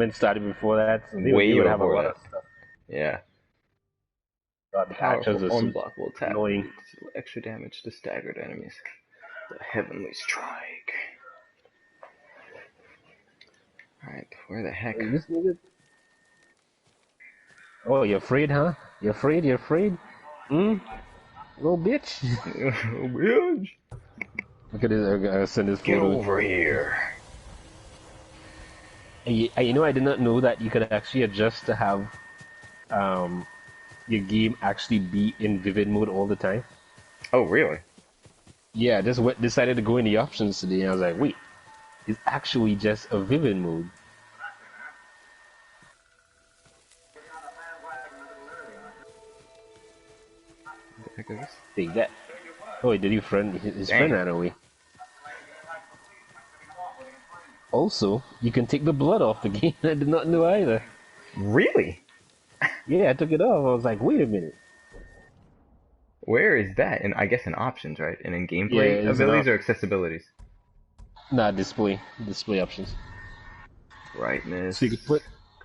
Been started before that, so they Way would have a before lot that. of stuff. Yeah. God, the actors Powerful, are so unblockable attack. annoying. Deal extra damage to staggered enemies. The Heavenly Strike. Alright, where the heck? This nigga. Oh, you're afraid, huh? You're afraid? You're afraid? Hmm? Little bitch. Bitch! Look at this. I'm gonna send this Get photo. over here. And you know, I did not know that you could actually adjust to have um, your game actually be in vivid mode all the time. Oh, really? Yeah, I just decided to go in the options today, and I was like, wait, it's actually just a vivid mode. What the heck is this? Take that. Oh, did your friend, his friend Dang. ran away. Also, you can take the blood off the game. I did not know either. Really? Yeah, I took it off. I was like, wait a minute. Where is that? And I guess in options, right? And in Yeah, gameplay it's abilities enough. or accessibilities? Nah, display options. Brightness. So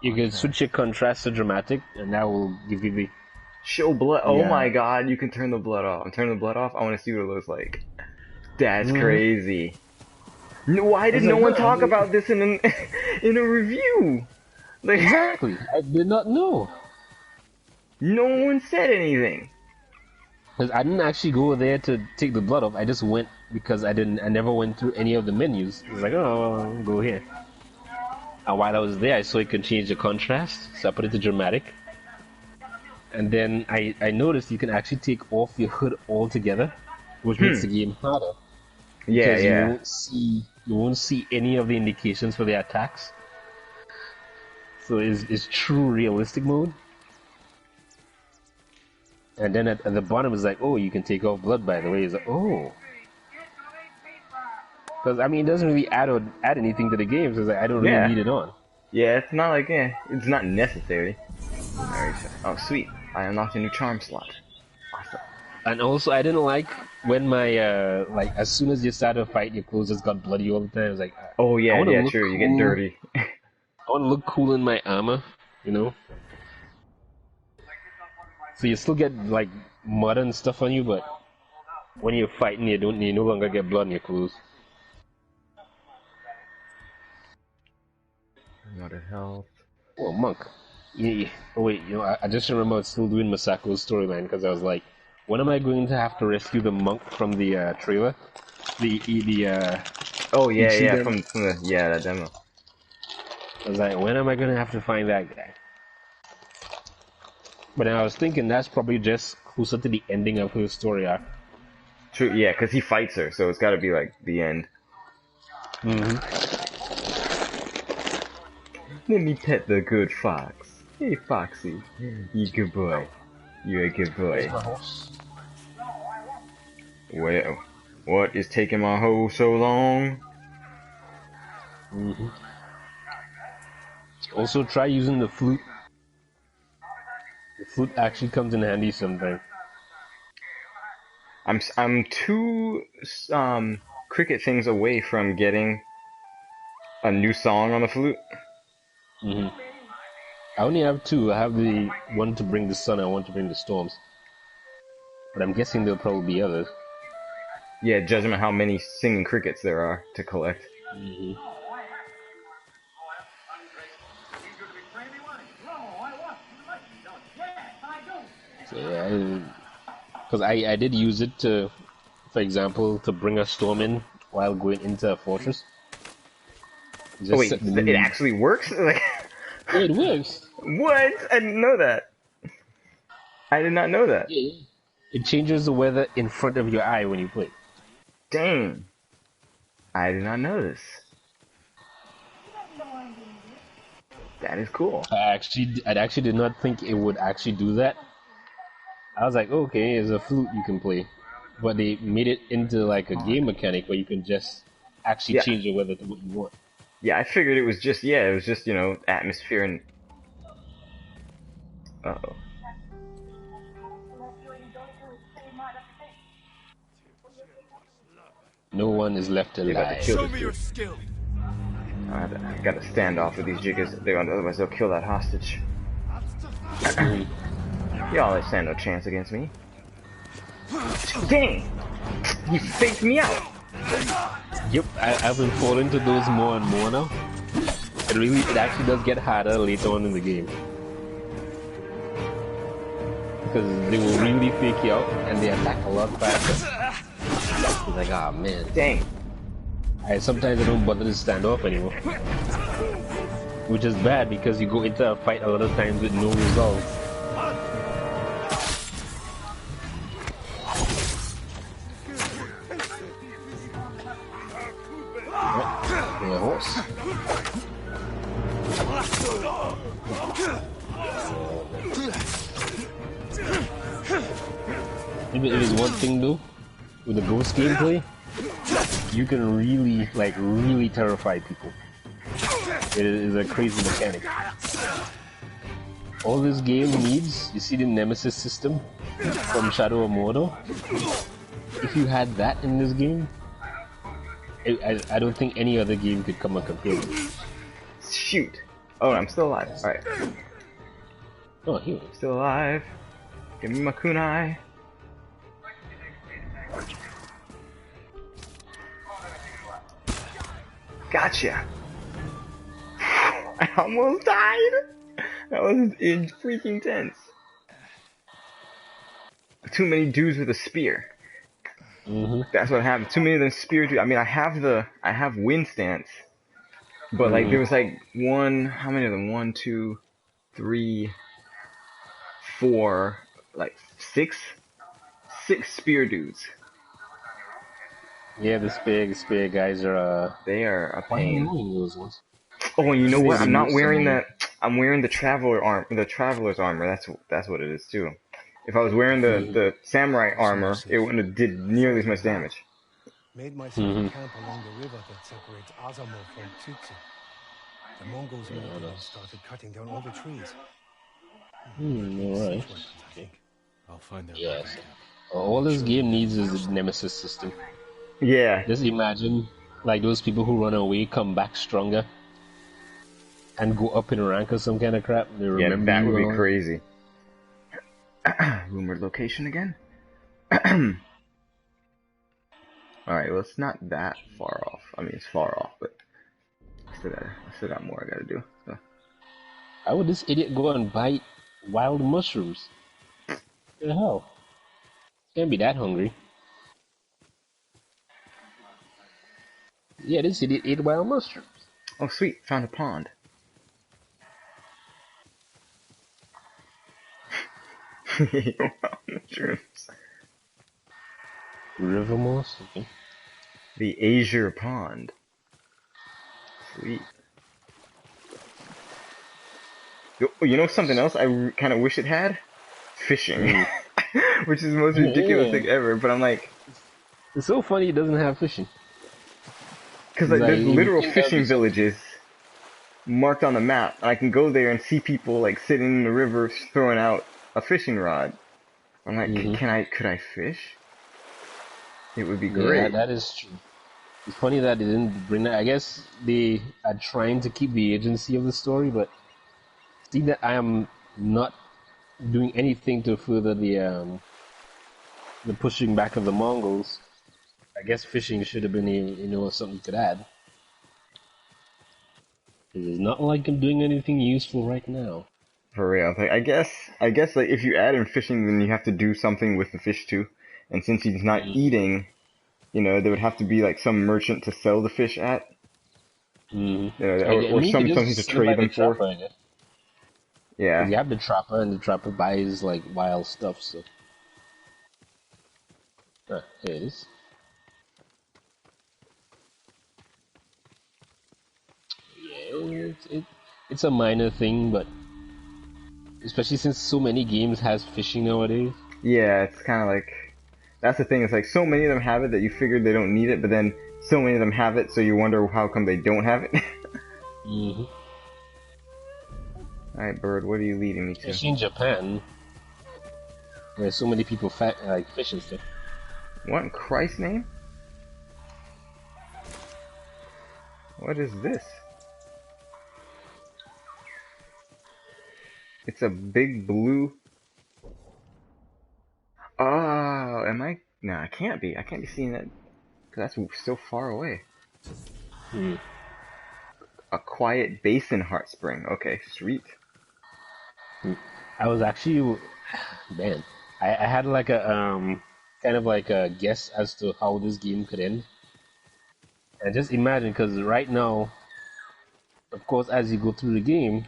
you can switch your contrast to dramatic, and that will give you the Show blood. Oh yeah. my god, you can turn the blood off. I'm turning the blood off. I want to see what it looks like. That's Mhm. crazy. No, why I did was no like, one no, talk about this in in a review? Like, exactly. I did not know. no one said anything. Because I didn't actually go there to take the blood off. I just went because I never went through any of the menus. It was like, oh, I'll go here. And while I was there, I saw it could change the contrast, so I put it to dramatic. And then I noticed you can actually take off your hood altogether, which makes the game harder Yeah, because yeah. you won't see any of the indications for the attacks. So it's true realistic mode. And then at the bottom is like, oh, you can take off blood. By the way, it's like, oh, because I mean, it doesn't really add anything to the game. So it's like I don't really Yeah. need it on. Yeah, it's not like, it's not necessary. Alright, so, oh sweet. I unlocked a new charm slot. Awesome. And also, I didn't like when my like as soon as you start a fight, your clothes just got bloody all the time. I was like, Oh I yeah, want to yeah, look true, you get cool. dirty. I want to look cool in my armor, you know. So you still get like mud and stuff on you, but when you're fighting, you no longer get blood on your clothes. Another health. Oh, monk. Yeah. Oh wait, you know, I just remember still doing Masako's storyline because I was like, when am I going to have to rescue the monk from the trailer? The Oh yeah, yeah, Ichiban. from the, yeah, that demo. I was like, when am I gonna have to find that guy? But then I was thinking that's probably just closer to the ending of her story arc. True, yeah, because he fights her, so it's gotta be like the end. Mm-hmm. Let me pet the good fox. Hey Foxy, you good boy. You're a good Where's boy. my horse? Well, what is taking my hoe so long? Mm-hmm. Also, try using the flute. The flute actually comes in handy sometimes. I'm two cricket things away from getting a new song on the flute. Mm-hmm. I only have two. I have the one to bring the sun and one to bring the storms. But I'm guessing there'll probably be others. Yeah, judging on how many singing crickets there are to collect. Mm-hmm. So yeah, because I did use it to, for example, to bring a storm in while going into a fortress. Oh Just wait, set the it mood. actually works? Like, Yeah, it works. what? I didn't know that. I did not know that. Yeah. It changes the weather in front of your eye when you play. Dang. I did not know this. That is cool. I actually did not think it would actually do that. I was like, okay, it's a flute you can play, but they made it into like a game mechanic where you can just actually Yeah. change the weather to what you want. Yeah, I figured it was just, yeah, it was just, atmosphere and... Uh-oh. No one is left They about to alive. kill Show this me your dude. skill. I gotta stand off with these jiggers, otherwise they'll kill that hostage. Y'all stand no chance against me. Dang! He faked me out! Yep, I've been falling to those more and more now. It actually does get harder later on in the game. Because they will really fake you out and they attack a lot faster. It's like, ah, man. Dang. Sometimes I don't bother to stand off anymore. Which is bad because you go into a fight a lot of times with no resolve. Yeah, horse. If it is one thing though, with the ghost gameplay, you can really, really terrify people. It is a crazy mechanic. All this game needs, you see the Nemesis system from Shadow of Mordor? If you had that in this game, I don't think any other game could come and compare with it. Shoot. Oh, I'm still alive. Alright. Oh, here. Still alive. Give me my kunai. Gotcha. I almost died. That was freaking tense. Too many dudes with a spear. That's what happened. Too many of them spear dudes. I mean, I have wind stance, but like there was like how many of them? 1, 2, 3, 4, like six spear dudes. Yeah, the spear guys are they are a pain. Those ones. Oh, and you know what? I'm not wearing that. I'm wearing the traveler's armor. That's what it is too. If I was wearing the samurai armor, it wouldn't have did nearly as much damage. Made myself a camp along the river that separates Azamo from Tutsi. The Mongols moved and started cutting down all the trees. Alright. I think. I'll find their yes. All this game needs is the Nemesis system. Yeah. Just imagine, like, those people who run away come back stronger and go up in rank or some kind of crap. They remember that would be crazy. Rumored location again? Alright, well, it's not that far off. I mean, it's far off, but I still got more I gotta do. So. How would this idiot go and bite wild mushrooms? What the hell? Can't be that hungry. Yeah, this idiot ate wild mushrooms. Oh, sweet. Found a pond. Wild mushrooms. River moss? Okay. The Azure Pond. Sweet. You know something else I kind of wish it had? Fishing. Which is the most ridiculous thing ever, but I'm like... It's so funny it doesn't have fishing. Because like, there's literal fishing villages marked on the map, and I can go there and see people like sitting in the river throwing out a fishing rod. I'm like, could I fish? It would be great. Yeah, that is true. It's funny that they didn't bring that. I guess they are trying to keep the agency of the story, but seeing that I am not doing anything to further the pushing back of the Mongols, I guess fishing should have been something you could add. It's not like I'm doing anything useful right now. For real, I guess like if you add in fishing, then you have to do something with the fish too. And since he's not eating, there would have to be like some merchant to sell the fish at, or something to trade them for. Trapper, yeah. You have the trapper, and the trapper buys like wild stuff. So, here it is. Yeah, it's a minor thing, but especially since so many games has fishing nowadays. Yeah, it's kind of like, that's the thing, it's like so many of them have it that you figure they don't need it, but then so many of them have it, so you wonder how come they don't have it. Alright, Bird, what are you leading me to? Especially in Japan, where so many people like fish and stuff. What in Christ's name? What is this? It's a big blue. Oh, am I? No, I can't be. I can't be seeing that because that's so far away. Hmm. A quiet basin heart spring. Okay, sweet. I was actually, man, I had like a kind of like a guess as to how this game could end. And just imagine, because right now, of course, as you go through the game,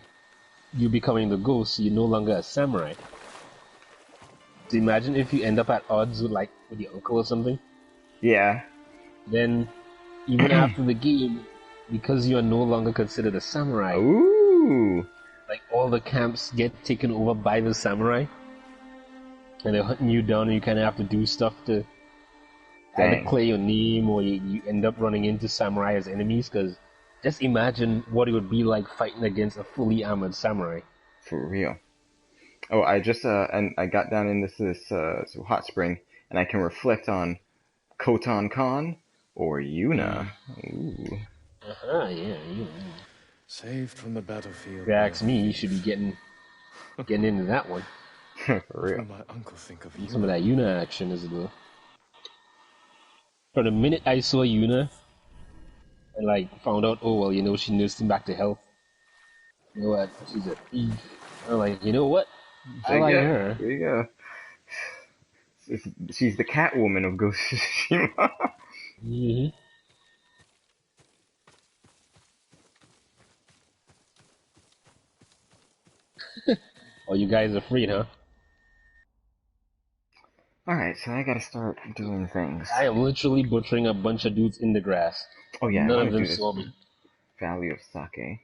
you're becoming the ghost, so you're no longer a samurai. So imagine if you end up at odds with like with your uncle or something. Yeah. Then, even after the game, because you are no longer considered a samurai, Ooh. like all the camps get taken over by the samurai, and they're hunting you down, and you kind of have to do stuff to either clear your name, or you end up running into samurai as enemies. Because just imagine what it would be like fighting against a fully armored samurai. For real. Oh, I just and I got down in this hot spring, and I can reflect on Khotan Khan or Yuna. Ooh. Yeah. Saved from the battlefield. If you ask me, you should be getting into that one. For real. What will my uncle think of you? Some of that Yuna action is though. From the minute I saw Yuna, and like found out, oh well, you know, she nursed him back to health. You know what? She's a thief. I'm like, you know what? I like her. There you go. She's the Catwoman of Ghost of Tsushima. Mm-hmm. Oh, you guys are free, huh? Alright, so I gotta start doing things. I am literally butchering a bunch of dudes in the grass. Oh yeah, None of them saw me. Valley of Sake.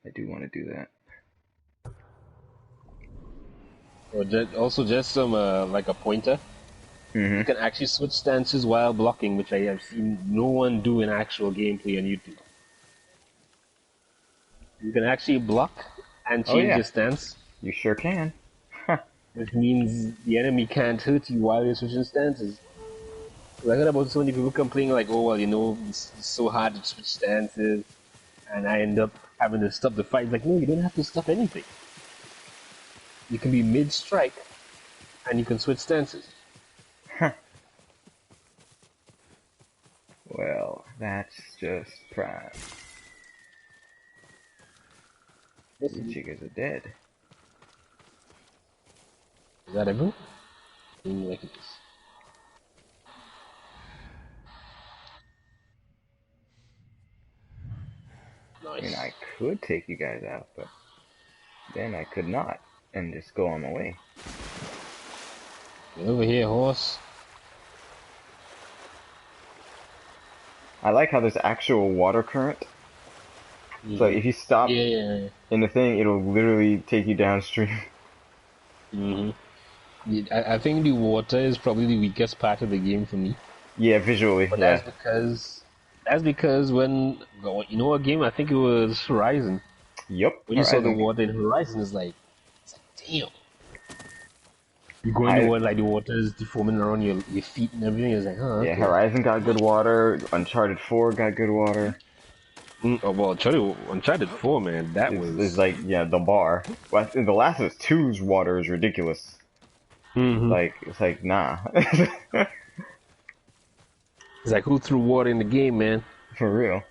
I do want to do that. Or also just some like a pointer. You can actually switch stances while blocking, which I have seen no one do in actual gameplay on YouTube. You can actually block and change your stance. You sure can. Which means the enemy can't hurt you while you're switching stances. I heard about so many people complaining like, oh well, you know, it's so hard to switch stances, and I end up having to stop the fight. It's like, no, you don't have to stop anything. You can be mid-strike, and you can switch stances. Well, that's just prime. These chicas are dead. Is that everyone? Like it is. Nice. I mean, I could take you guys out, but then I could not, and just go on my way. Get over here, horse. I like how there's actual water current. So if you stop in the thing, it'll literally take you downstream. I think the water is probably the weakest part of the game for me. Yeah, visually. But that's because when, you know what game? I think it was Horizon. Yep. When you saw the water in Horizon, it's like damn. You go into where like the water is deforming around your feet and everything. It's like, huh? Yeah, Horizon got good water. Uncharted 4 got good water. Oh well, Uncharted 4, man, it's like, yeah, the bar. But The Last of Us 2's water is ridiculous. Like, it's like, nah. It's like, who threw water in the game, man? For real.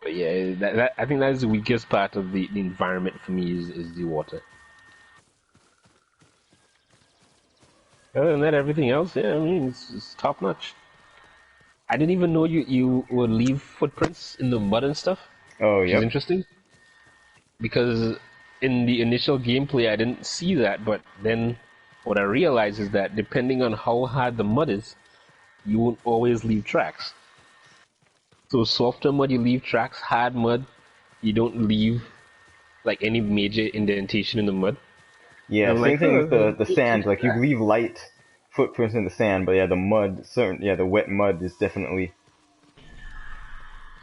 But yeah, I think that is the weakest part of the environment for me is the water. Other than that, everything else, yeah, I mean, it's top notch. I didn't even know you would leave footprints in the mud and stuff. Oh, yeah. Which is interesting. Because in the initial gameplay, I didn't see that, but then what I realized is that depending on how hard the mud is, you won't always leave tracks. So softer mud, you leave tracks. Hard mud, you don't leave like any major indentation in the mud. Yeah, same thing with the sand. Like, you leave light footprints in the sand, but yeah, the mud, the wet mud is definitely...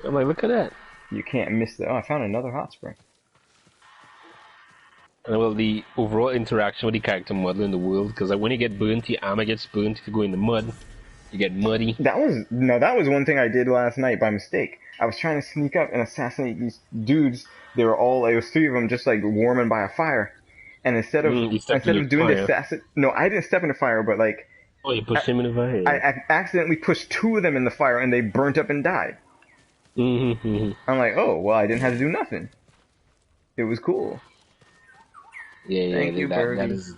I'm like, look at that. You can't miss that. Oh, I found another hot spring. And well, the overall interaction with the character model in the world, because like, when you get burnt, your armor gets burnt. If you go in the mud, you get muddy. That was one thing I did last night by mistake. I was trying to sneak up and assassinate these dudes they were all, it was three of them just like warming by a fire. And instead of doing the assassin, no, I didn't step in the fire, but like, oh, you pushed him in the fire. I accidentally pushed two of them in the fire, and they burnt up and died. I'm like, oh well, I didn't have to do nothing. It was cool. Yeah, Thank you, Birdie. That is.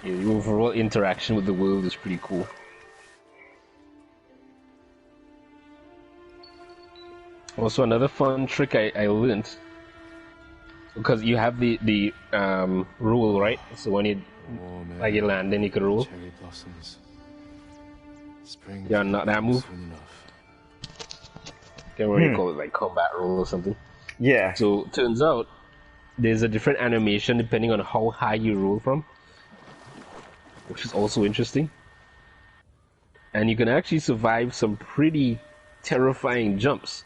Yeah, the overall interaction with the world is pretty cool. Also, another fun trick I learned, because you have the rule, right? So when you like you land, then you can roll. Cherry blossoms. Spring. Yeah, not that move. Can't really call it like combat roll or something. Yeah. So turns out there's a different animation depending on how high you roll from, which is also interesting. And you can actually survive some pretty terrifying jumps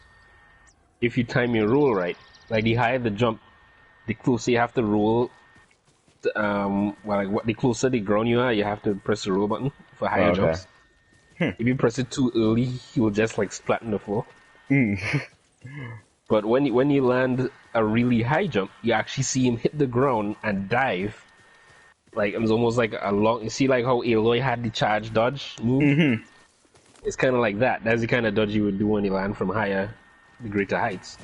if you time your roll right. Like the higher the jump, the closer you have to roll. The closer the ground you are, you have to press the roll button for higher jumps. If you press it too early, you will just like splat on the floor. But when you land a really high jump, you actually see him hit the ground and dive. Like it's almost like a long. You see like how Aloy had the charge dodge move. It's kind of like that. That's the kind of dodge you would do when you land from the greater heights.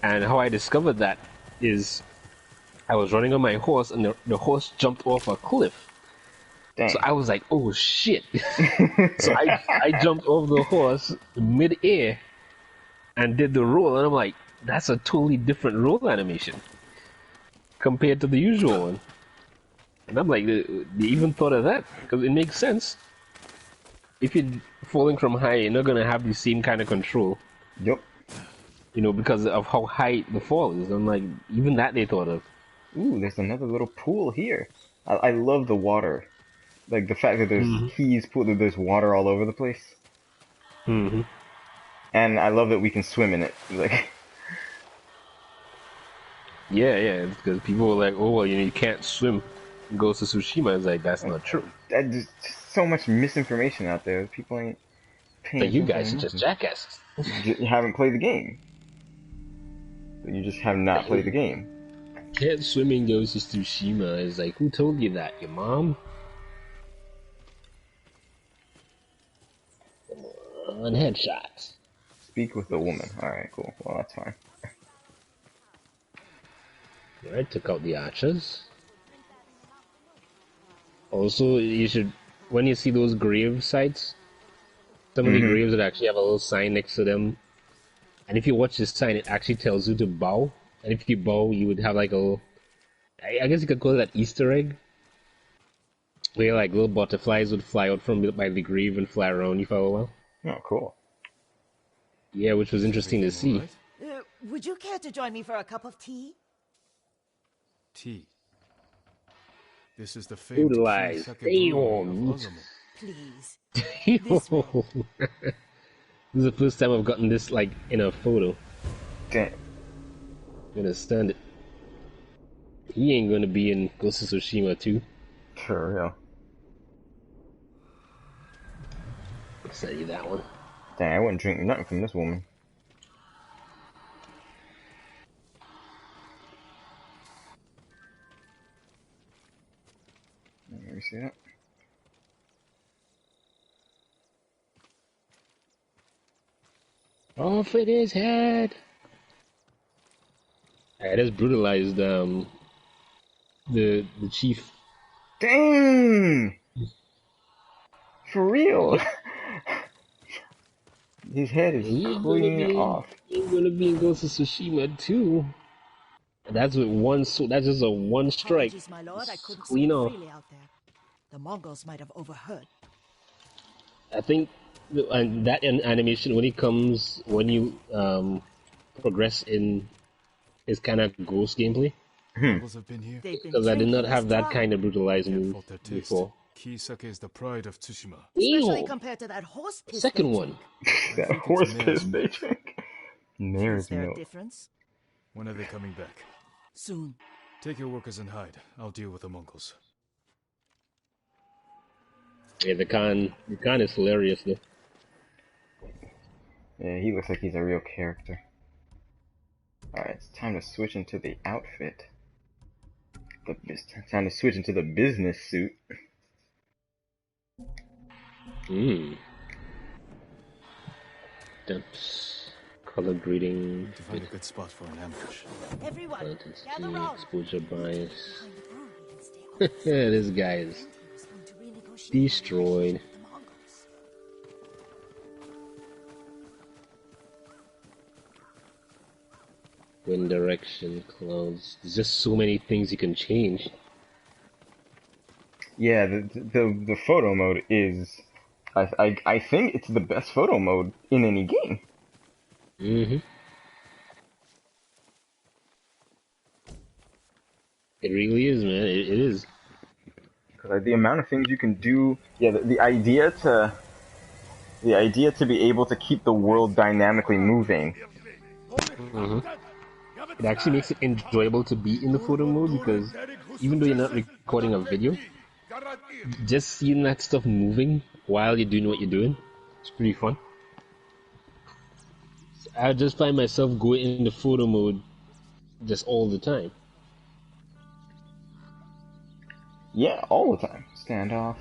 And how I discovered that is, I was running on my horse, and the horse jumped off a cliff. Dang. So I was like, oh shit. So I jumped off the horse mid-air and did the roll, and I'm like, that's a totally different roll animation compared to the usual one. And I'm like, they even thought of that, because it makes sense. If you're falling from high, you're not going to have the same kind of control. Yep. You know, because of how high the fall is. I'm like, even that they thought of. Ooh, there's another little pool here. I love the water. Like the fact that there's keys, that there's water all over the place. And I love that we can swim in it. Like, yeah, because people were like, oh, well, you can't swim in Ghost of Tsushima. It's like, that's not true. There's so much misinformation out there. People ain't paying attention. You guys are just jackasses. You haven't played the game. You just have not played the game. Can't swim in Ghost of Tsushima. Is like, who told you that? Your mom? Come on, headshots. Speak with the woman. Alright, cool. Well, that's fine. Alright, took out the archers. Also, you should, when you see those grave sites, some of the graves that actually have a little sign next to them. And if you watch this sign, it actually tells you to bow. And if you bow, you would have like a little, I guess you could call it an Easter egg. Where like little butterflies would fly out from by the grave and fly around you for a while. Oh, cool. Yeah, which was interesting to see. Would you care to join me for a cup of tea? Tea. This is the famed lies. Please. This way. This is the first time I've gotten this like in a photo. Damn. I'm gonna stand it. He ain't gonna be in Ghost of Tsushima too. For real. I'll sell you that one. Dang, I wouldn't drink nothing from this woman. Let me see that. Off with his head. I just brutalized the chief. Dang! For real? His head is clean off. He's gonna be in Ghost of Tsushima too. And that's with one. That's just a one strike. My lord, I couldn't clean off. freely out there. The Mongols might have overheard. I think that animation when you progress in is kind of ghost gameplay. Mongols have been here. Because I did not have that kind of brutalized move before. Kisake is the pride of Tsushima. Especially compared to that horse piss. Second one. That horse piss they drink. Mare's Is there a milk. difference? When are they coming back? Soon. Take your workers and hide. I'll deal with the Mongols. Yeah, the Khan is hilarious though. Yeah, he looks like he's a real character. Alright, it's time to switch into the outfit. Time to switch into the business suit. Dumps. Color grading. To find a good spot for an ambush. Everyone, gather round. Exposure bias. Behind the brewery and stay on. This guy is He was going to renegotiate destroyed. with the Mongols. Wind direction, clouds. There's just so many things you can change. Yeah, the photo mode is, I think it's the best photo mode in any game. It really is, man. It is. Cause the amount of things you can do, yeah, the idea to be able to keep the world dynamically moving. It actually makes it enjoyable to be in the photo mode because even though you're not recording a video, just seeing that stuff moving while you're doing what you're doing, it's pretty fun. I just find myself going into photo mode just all the time. Yeah, all the time. Standoff.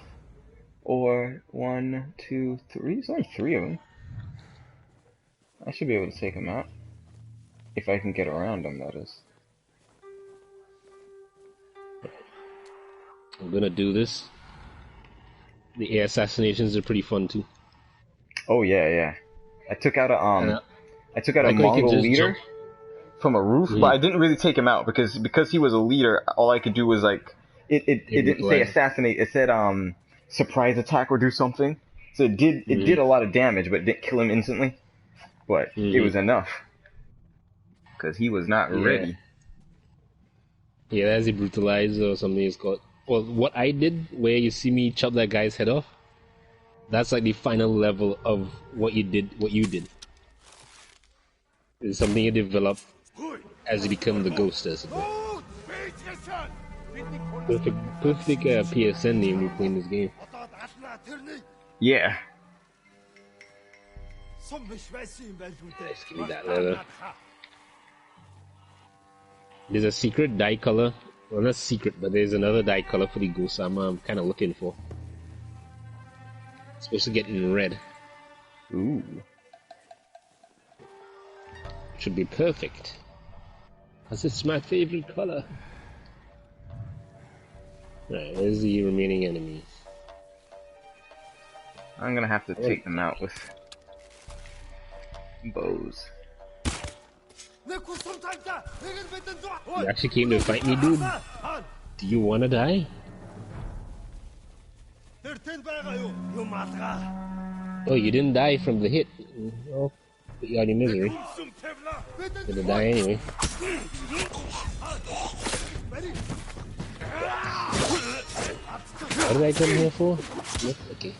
Or 1, 2, 3. There's only 3 of them. I should be able to take them out. If I can get around them, that is. I'm gonna do this. The air assassinations are pretty fun too. Oh yeah, yeah. I took out a Like Mongol leader from a roof, but I didn't really take him out because he was a leader. All I could do was like it didn't say assassinate. It said surprise attack or do something. So it did a lot of damage, but it didn't kill him instantly. But it was enough because he was not ready. Yeah, that's a brutalizer or something it's called. Well, what I did, where you see me chop that guy's head off, that's like the final level of what you did. It's something you develop as you become the ghost, as it were. Perfect PSN name you play in this game. Yeah. Let's give me that leather. There's a secret dye color. Well, not secret, but there's another dye color for the ghost I'm kind of looking for. It's supposed to get in red. Ooh. Should be perfect. Because it's my favorite color. Alright, where's the remaining enemies? I'm gonna have to take them out with bows. You actually came to fight me, dude? Do you wanna die? Oh, you didn't die from the hit. Well, put you out of your misery. Gonna die anyway. What did I come here for? Yep, okay.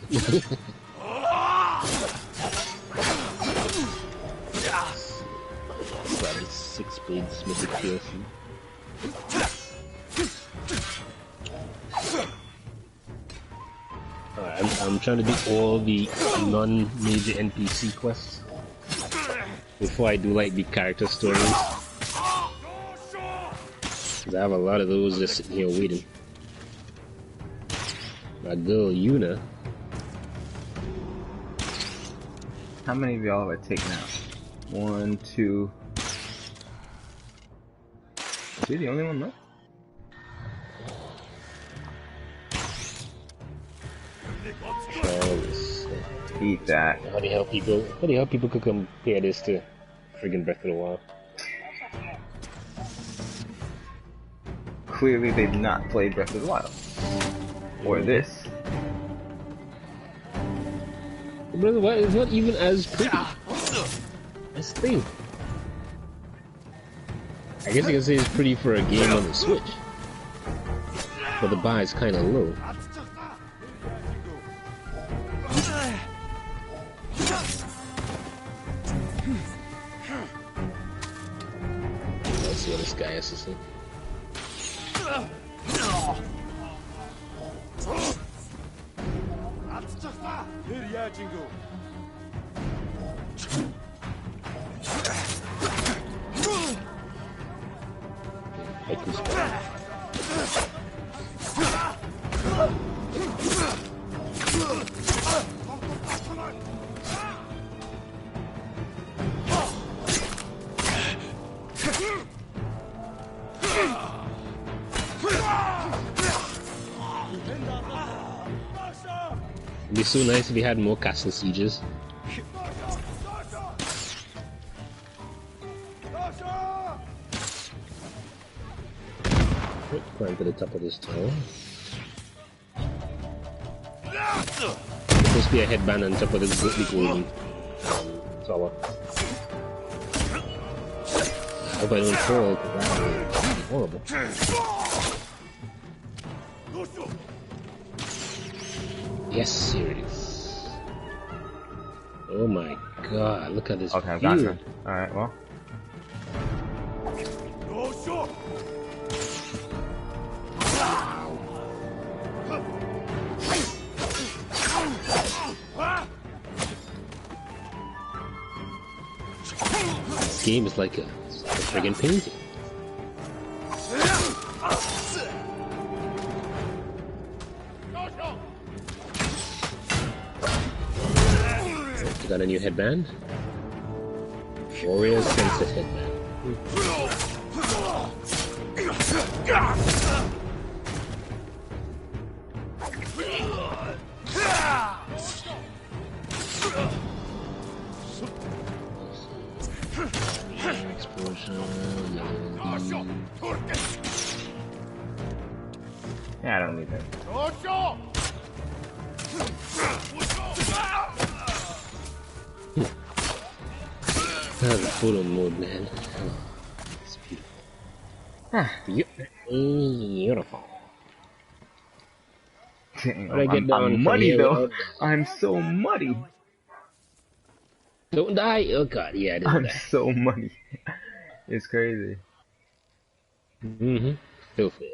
Probably 6 blades Smithy PLC. I'm trying to do all the non-major NPC quests before I do like the character stories. Cause I have a lot of those just sitting here waiting. My girl Yuna. How many of y'all have I taken out? 1, 2. Is he the only one left? Eat that. How do you help people could compare this to friggin' Breath of the Wild? Clearly they've not played Breath of the Wild. Or this. Breath of the Wild is not even as pretty. That's the thing. I guess you can say it's pretty for a game on the Switch. But the bar is kinda low. Let's see what this guy has to say. Like this guy. It'd be so nice if we had more castle sieges. Climb to the top of this tower. There's supposed to be a headband on top of this golden tower. Hope I don't fall, because that would be horrible. Yes, series. Oh my god, look at this Okay, I've view. got you. Alright, well. This game is like a friggin' painting. You got a new headband? Warrior Sunset headband. Explosion. Yeah, I don't need that. The photo mode, man. Oh, it's beautiful. Beautiful. Dang, When I get down I'm from muddy here though. without- I'm so muddy. Don't die! Oh god, yeah, don't I'm die. so muddy. It's crazy. Mm-hmm. Filthy.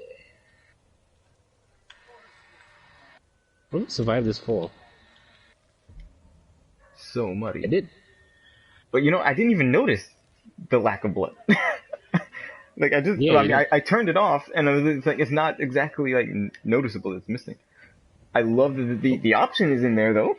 I didn't survive this fall. So muddy. I did. But you know, I didn't even notice the lack of blood. Like I just, Yeah, I mean, I turned it off, and it's like it's not exactly like noticeable. It's missing. I love that the option is in there though.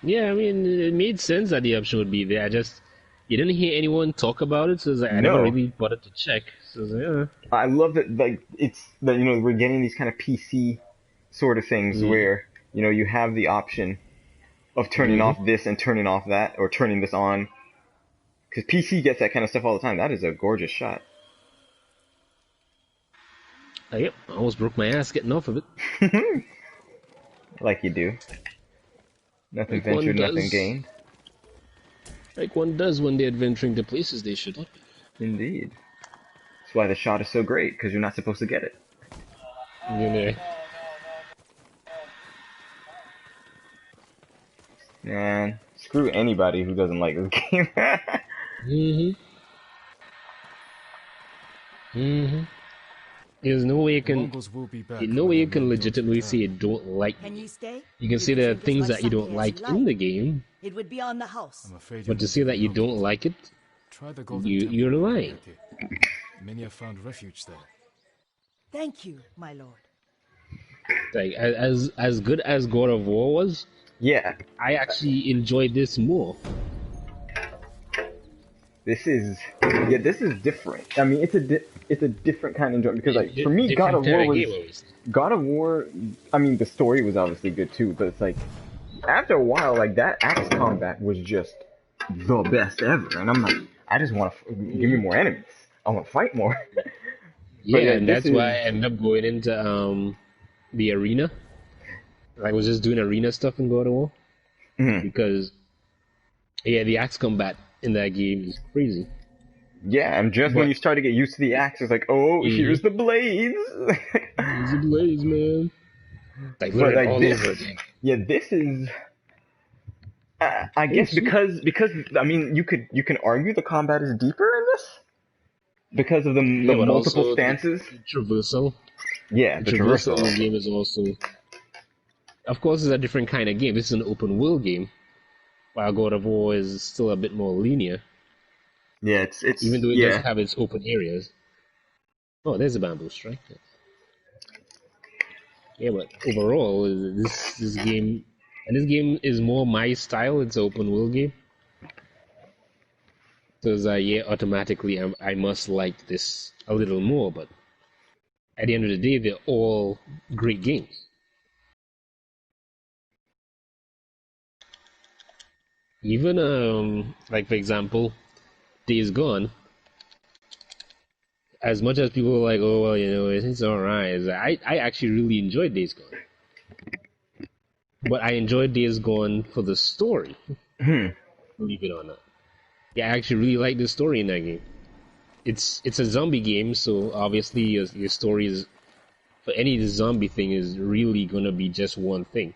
Yeah, I mean, it made sense that the option would be there. You didn't hear anyone talk about it, so it's like, I never No. really bothered to check. So it's like, I love that, like it's that we're getting these kind of PC sort of things where you have the option of turning off this and turning off that, or turning this on. Because PC gets that kind of stuff all the time. That is a gorgeous shot. yep, I almost broke my ass getting off of it. Like you do. Nothing Like one ventured, nothing does. gained. Like one does when they're adventuring to places they should not be. Indeed. That's why the shot is so great, because you're not supposed to get it. Man, screw anybody who doesn't like this game. There's no way you can, Mongols will be back. no way you can legitimately say you don't like Can it. you stay? You can If say there are think it's things my that you don't sake as like you in the game, It would be on the house. I'm afraid but to say that you don't like it, Try the Golden you- Temple you're in lying. Turkey. Many have found refuge there. Thank you, my lord. like as good as God of War was, Yeah, I actually enjoyed this more. this is different. I mean, it's a different kind of enjoyment, because like for me, Different God of War type was game, obviously. God of War. I mean, the story was obviously good too, but it's like after a while, like that axe combat was just the best ever, and I'm like, I just want to give me more enemies. I want to fight more. Yeah, yeah, and this that's why I is- ended up going into the arena. I was just doing arena stuff in God of War Mhm. because the axe combat in that game is crazy. Yeah, and just when But- you start to get used to the axe, it's like, oh, here's the blades. It's a blaze, man. Like But learn like all this, over again. yeah, this is. I guess sweet. because I mean you can argue the combat is deeper in this because of the Yeah, but multiple also stances. The traversal. Yeah, The the traversal in traversal. this game is also, of course, it's a different kind of game. This is an open world game, while God of War is still a bit more linear, Yeah, it's even though it yeah. does have its open areas. Oh, there's a bamboo strike. Yeah, but overall, this game, and this game is more my style. It's an open world game, so it's yeah, automatically I must like this a little more. But at the end of the day, they're all great games. Even like for example, Days Gone. As much as people are like, oh well, you know, it's alright. I actually really enjoyed Days Gone, but I enjoyed Days Gone for the story. Believe it or not, yeah, I actually really like the story in that game. It's a zombie game, so obviously your story is for any zombie thing is really gonna be just one thing.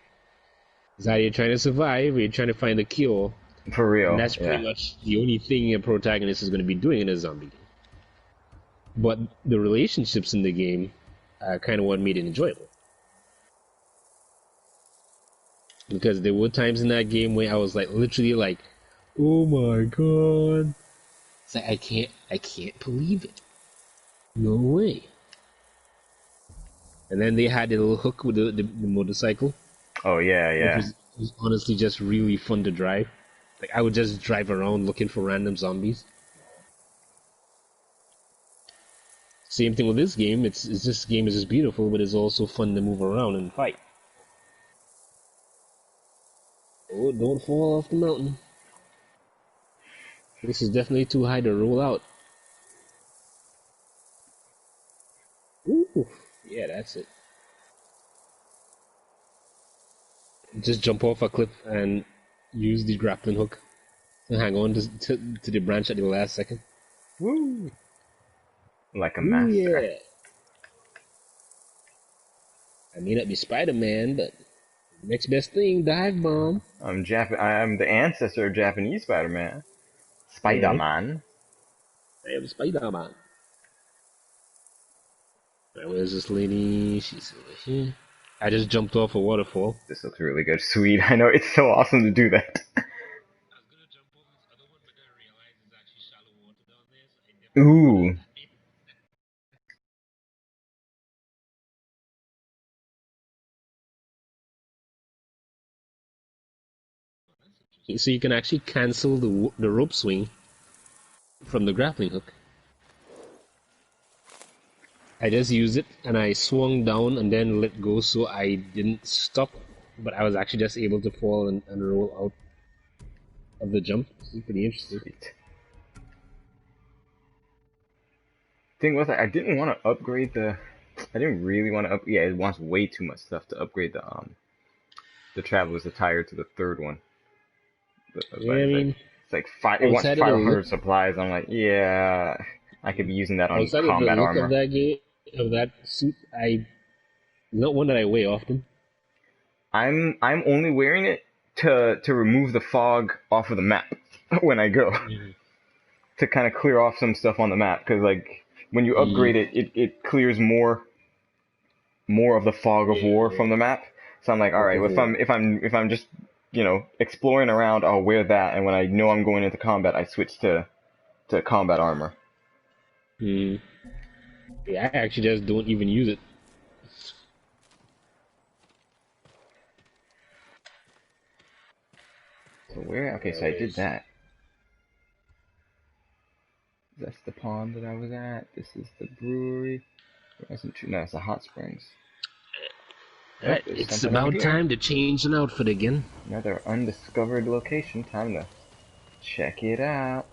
Is how you're trying to survive, or you're trying to find the cure, For and real, that's yeah. pretty much the only thing a protagonist is gonna be doing in a zombie game. But the relationships in the game are kind of what made it enjoyable. Because there were times in that game where I was like literally like, oh my god. It's like I can't believe it. No way. And then they had the little hook with the motorcycle, Oh yeah, which yeah. was honestly just really fun to drive. Like I would just drive around looking for random zombies. Same thing with this game. It's this game is just beautiful, but it's also fun to move around and fight. Oh, don't fall off the mountain. This is definitely too high to roll out. Ooh, yeah, that's it. Just jump off a cliff and use the grappling hook and hang on to the branch at the last second. Woo! Like a Ooh, master. yeah. I may not be Spider-Man, but next best thing, dive bomb. I'm the ancestor of Japanese Spider-Man. Yeah, Spider-Man. I am Spider-Man. Right, where's this lady? She's over here. I just jumped off a waterfall. This looks really good. Sweet. I know, it's so awesome to do that. I was gonna jump off this other one, but then I realized there's actually shallow water down there, so I definitely don't want to Ooh. die. So you can actually cancel the rope swing from the grappling hook. I just used it and I swung down and then let go so I didn't stop, but I was actually just able to fall and roll out of the jump. This is pretty interesting. Sweet. Thing was, I didn't want to upgrade the. I didn't really want to up. Yeah, it wants way too much stuff to upgrade the Traveler's Attire to the third one. But Yeah, I mean, it's like five. It wants outside of the look, 500 supplies. I'm like, yeah, I could be using that on outside of the combat look of armor. that game, of that suit, not one that I wear often. I'm only wearing it to remove the fog off of the map when I go to kind of clear off some stuff on the map because like when you upgrade it, it clears more of the fog of war from the map. So I'm like, all right, well, if I'm just exploring around, I'll wear that, and when I know I'm going into combat, I switch to combat armor. Mm. Yeah, I actually just don't even use it. So where? Okay, so I did that. That's the pond that I was at. This is the brewery. No, it's the hot springs. Oh, there's It's something over about here. time to change an outfit again. Another undiscovered location. Time to check it out.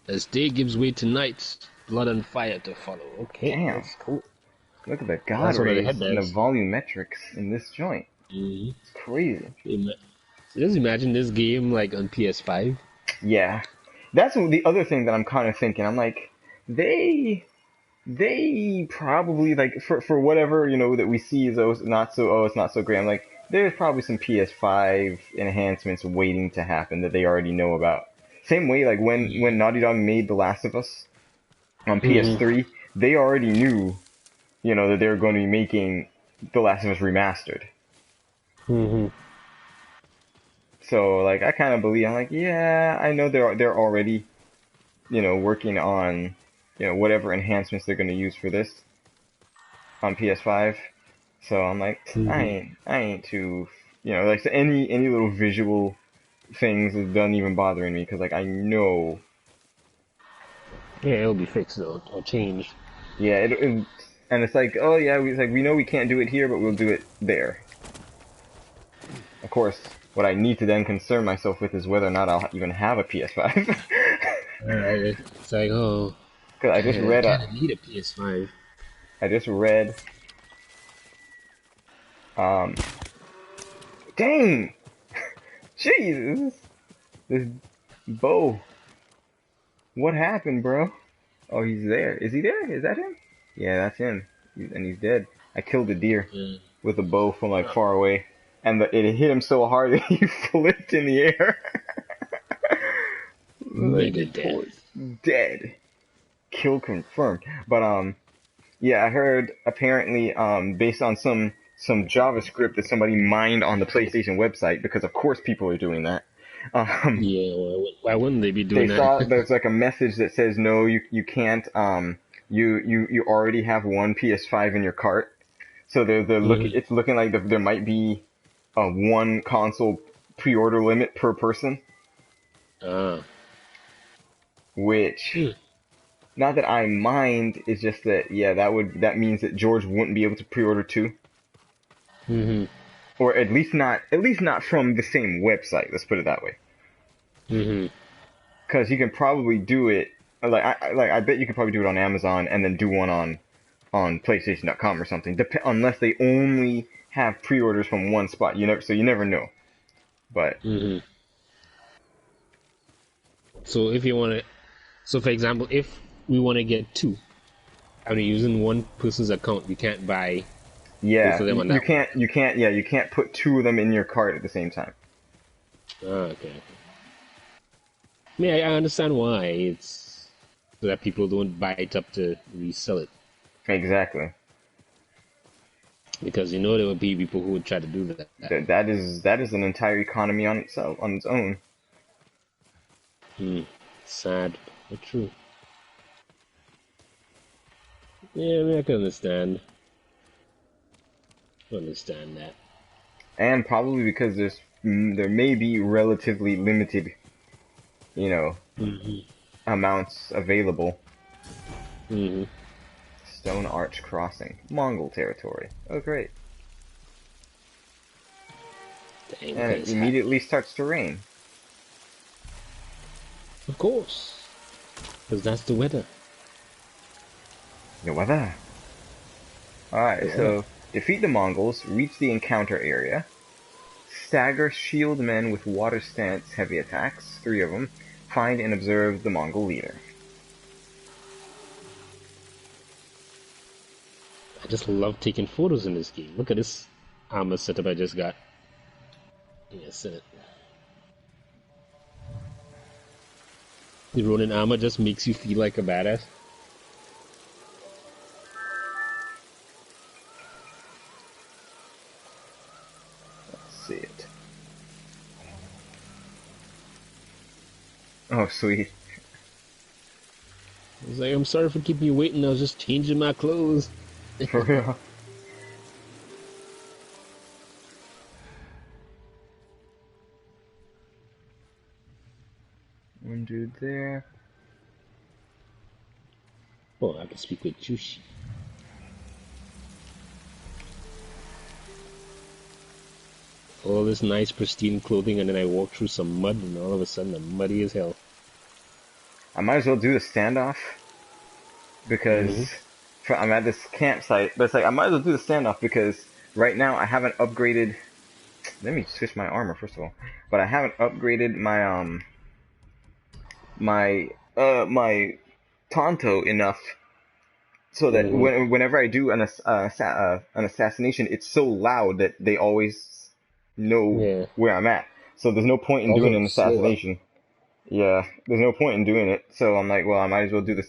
As day gives way to night, blood and fire to follow. Okay, Damn. that's cool. Look at the Well, god that's one of the rays and the headbands. volumetrics in this joint. Mm-hmm. It's crazy. So just imagine this game like on PS5. Yeah. That's the other thing that I'm kind of thinking. I'm like, they probably like for whatever that we see is it's not so great. I'm like, there's probably some PS5 enhancements waiting to happen that they already know about. Same way like when Naughty Dog made The Last of Us on Mm-hmm. PS3, they already knew that they were going to be making The Last of Us remastered. Mm-hmm. So like I kind of believe I'm like, yeah, I know they're already working on whatever enhancements they're gonna use for this on PS5. So I'm like, I ain't too, like so any little visual things doesn't even bothering me because like I know. Yeah, it'll be fixed though, or changed. Yeah, and it's like, oh yeah, we know we can't do it here, but we'll do it there. Of course, what I need to then concern myself with is whether or not I'll even have a PS5. Alright, it's like, oh, Cause I just read I need a PS5. I just read. Dang! Jesus! This bow. What happened, bro? Oh, he's there. Is he there? Is that him? Yeah, that's him. And he's dead. I killed a deer with a bow from like far away. And it hit him so hard that he flipped in the air. Nigga dead. Dead. Kill confirmed. But, yeah, I heard apparently, based on some JavaScript that somebody mined on the PlayStation website, because of course people are doing that. Yeah, well, why wouldn't they be doing they that? saw there's like a message that says no, you can't. You already have one PS5 in your cart, so they're looking. It's looking like there might be a one console pre-order limit per person. Which, not that I mind, it's just that that means that George wouldn't be able to pre-order two. Or at least not from the same website. Let's put it that way. Because you can probably do it. I bet you could probably do it on Amazon and then do one on PlayStation.com or something. Unless they only have pre-orders from one spot. So you never know. But so if you want to, so for example, if we want to get two, I mean, using one person's account, you can't buy. Yeah, you can't put two of them in your cart at the same time. Okay. I mean, I understand why. It's so that people don't buy it up to resell it. Exactly. Because there would be people who would try to do that. That is an entire economy on its own. Sad, but true. Yeah, I mean, I can understand. Understand that. And probably because there may be relatively limited, amounts available. Stone Arch Crossing, Mongol territory. Oh, great! Dang, and it immediately starts to rain. Of course, because that's the weather. The weather. All right, so. Defeat the Mongols, reach the encounter area, stagger shield men with water stance heavy attacks, 3 of them, find and observe the Mongol leader. I just love taking photos in this game. Look at this armor setup I just got. Yes, it. The Ronin armor just makes you feel like a badass. See it. Oh, sweet. I was like, I'm sorry for keeping you waiting. I was just changing my clothes. For real. One dude there. Oh, I have to speak with Jushi. All this nice pristine clothing, and then I walk through some mud, and all of a sudden I'm muddy as hell. I might as well do the standoff because I'm at this campsite, but it's like I might as well do the standoff because right now I haven't upgraded. Let me switch my armor first of all, but I haven't upgraded my my Tonto enough so that whenever I do an assassination, it's so loud that they always know where I'm at. So there's no point in doing an assassination. Yeah, there's no point in doing it. So I'm like, well, I might as well do the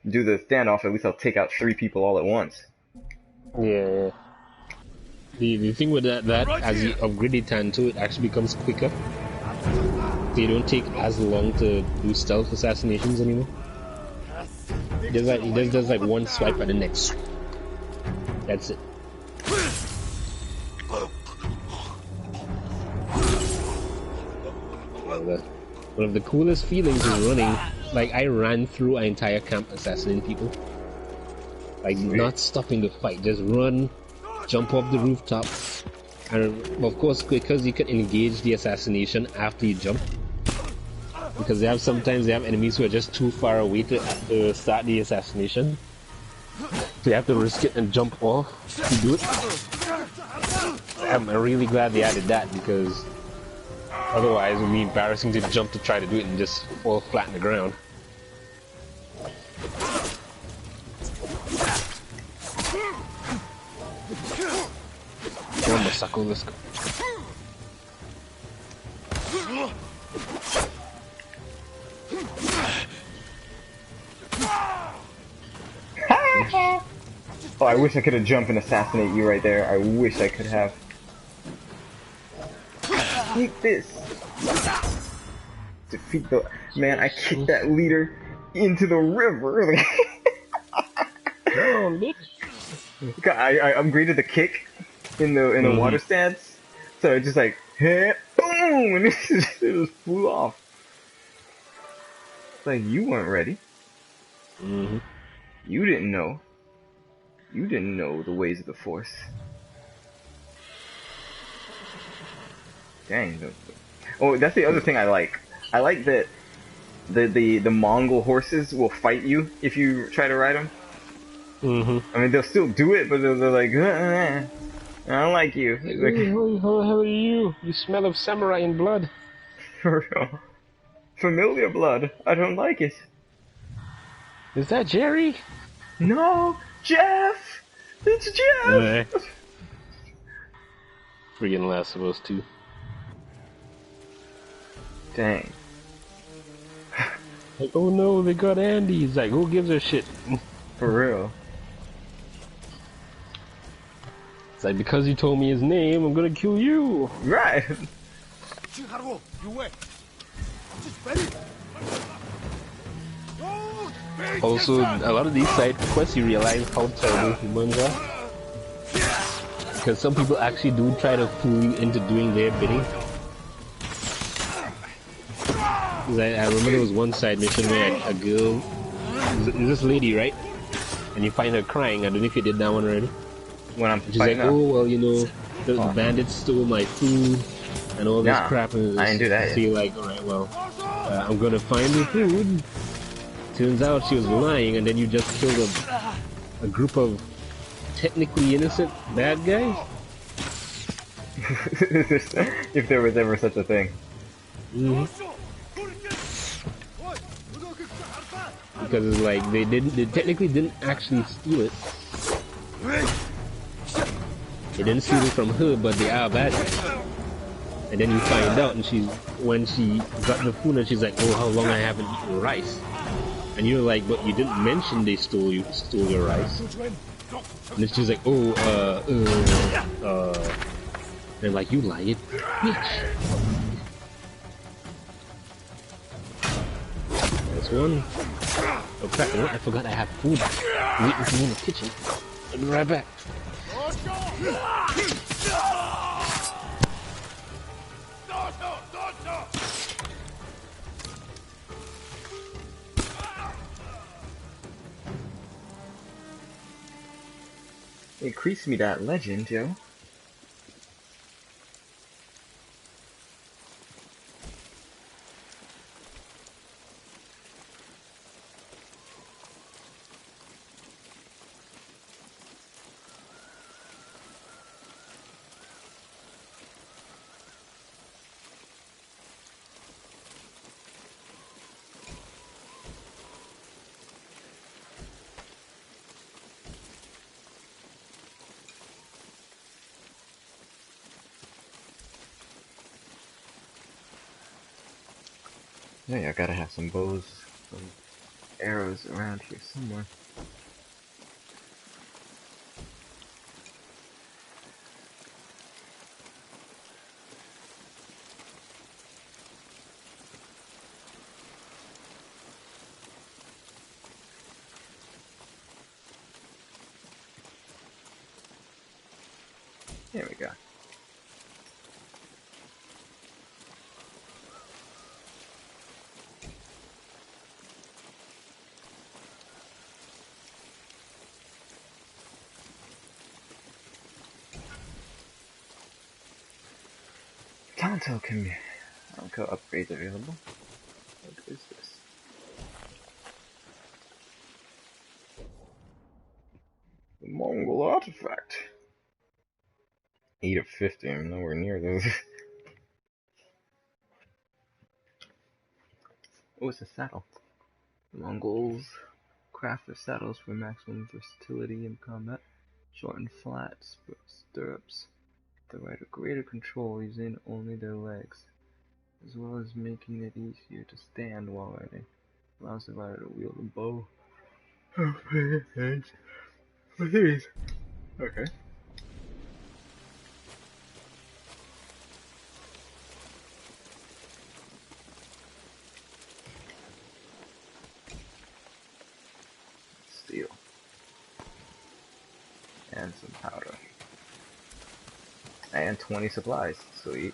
standoff. At least I'll take out 3 people all at once. Yeah. The thing with that as you upgrade the Tanto, it actually becomes quicker. So you don't take as long to do stealth assassinations anymore. He just does like one swipe at the next. That's it. One of the coolest feelings is running. Like, I ran through an entire camp assassinating people. Like, not stopping the fight. Just run, jump off the rooftop. And, of course, because you can engage the assassination after you jump. Because sometimes they have enemies who are just too far away to start the assassination. So you have to risk it and jump off to do it. I'm really glad they added that, because otherwise it would be embarrassing to jump to try to do it and just fall flat on the ground. Come on, Masako, let's go. Oh, I wish I could have jumped and assassinate you right there. I wish I could have. Take this. Defeat the... Man, I kicked that leader into the river. Oh, bitch. I upgraded the kick in the water stats. So it just like, hit, boom, and it just flew off. It's like, you weren't ready. Mm-hmm. You didn't know. You didn't know the ways of the Force. Dang. Oh, that's the other thing I like. I like that the Mongol horses will fight you if you try to ride them. Mm-hmm. I mean, they'll still do it, but they're like, I don't like you. Like, who the hell are you? You smell of samurai and blood. For real. Familiar blood. I don't like it. Is that Jerry? No, Jeff! It's Jeff! Freaking Last of Us 2. Dang. Like, oh no, they got Andy. He's like, who gives a shit? For real. It's like, because you told me his name, I'm gonna kill you. Right. Also, a lot of these side quests, you realize how terrible humans are. Because some people actually do try to fool you into doing their bidding. I remember there was one side mission where a girl, this lady, right? And you find her crying. I don't know if you did that one already. When I'm she's like, oh, well, you know, the bandits stole my food and all this crap. And I didn't do that so you're like, alright, well, I'm gonna find the food. Turns out she was lying, and then you just killed a group of technically innocent bad guys. If there was ever such a thing. Mm-hmm. Because it's like they technically didn't actually steal it. They didn't steal it from her, but they are bad guys. And then you find out, and when she got the food, and she's like, "Oh, how long I haven't eaten rice?" And you're like, "But you didn't mention they stole your rice." And then she's like, "Oh, they're like, you lying bitch." That's one. Oh crap, you know what? I forgot I have food waiting for me in the kitchen. I'll be right back. Increase me that legend, Joe. Yeah, I gotta have some bows, some arrows around here somewhere. There we go. Tonto can be. Okay, upgrades available. What is this? The Mongol artifact. 8 of 50. I'm nowhere near those. Oh, it's a saddle. The Mongols craft their saddles for maximum versatility in combat. Short and flat stirrups. The rider greater control using only their legs, as well as making it easier to stand while riding. Allows the rider to wield a bow. Okay. Steel. And some powder. And 20 supplies. Sweet.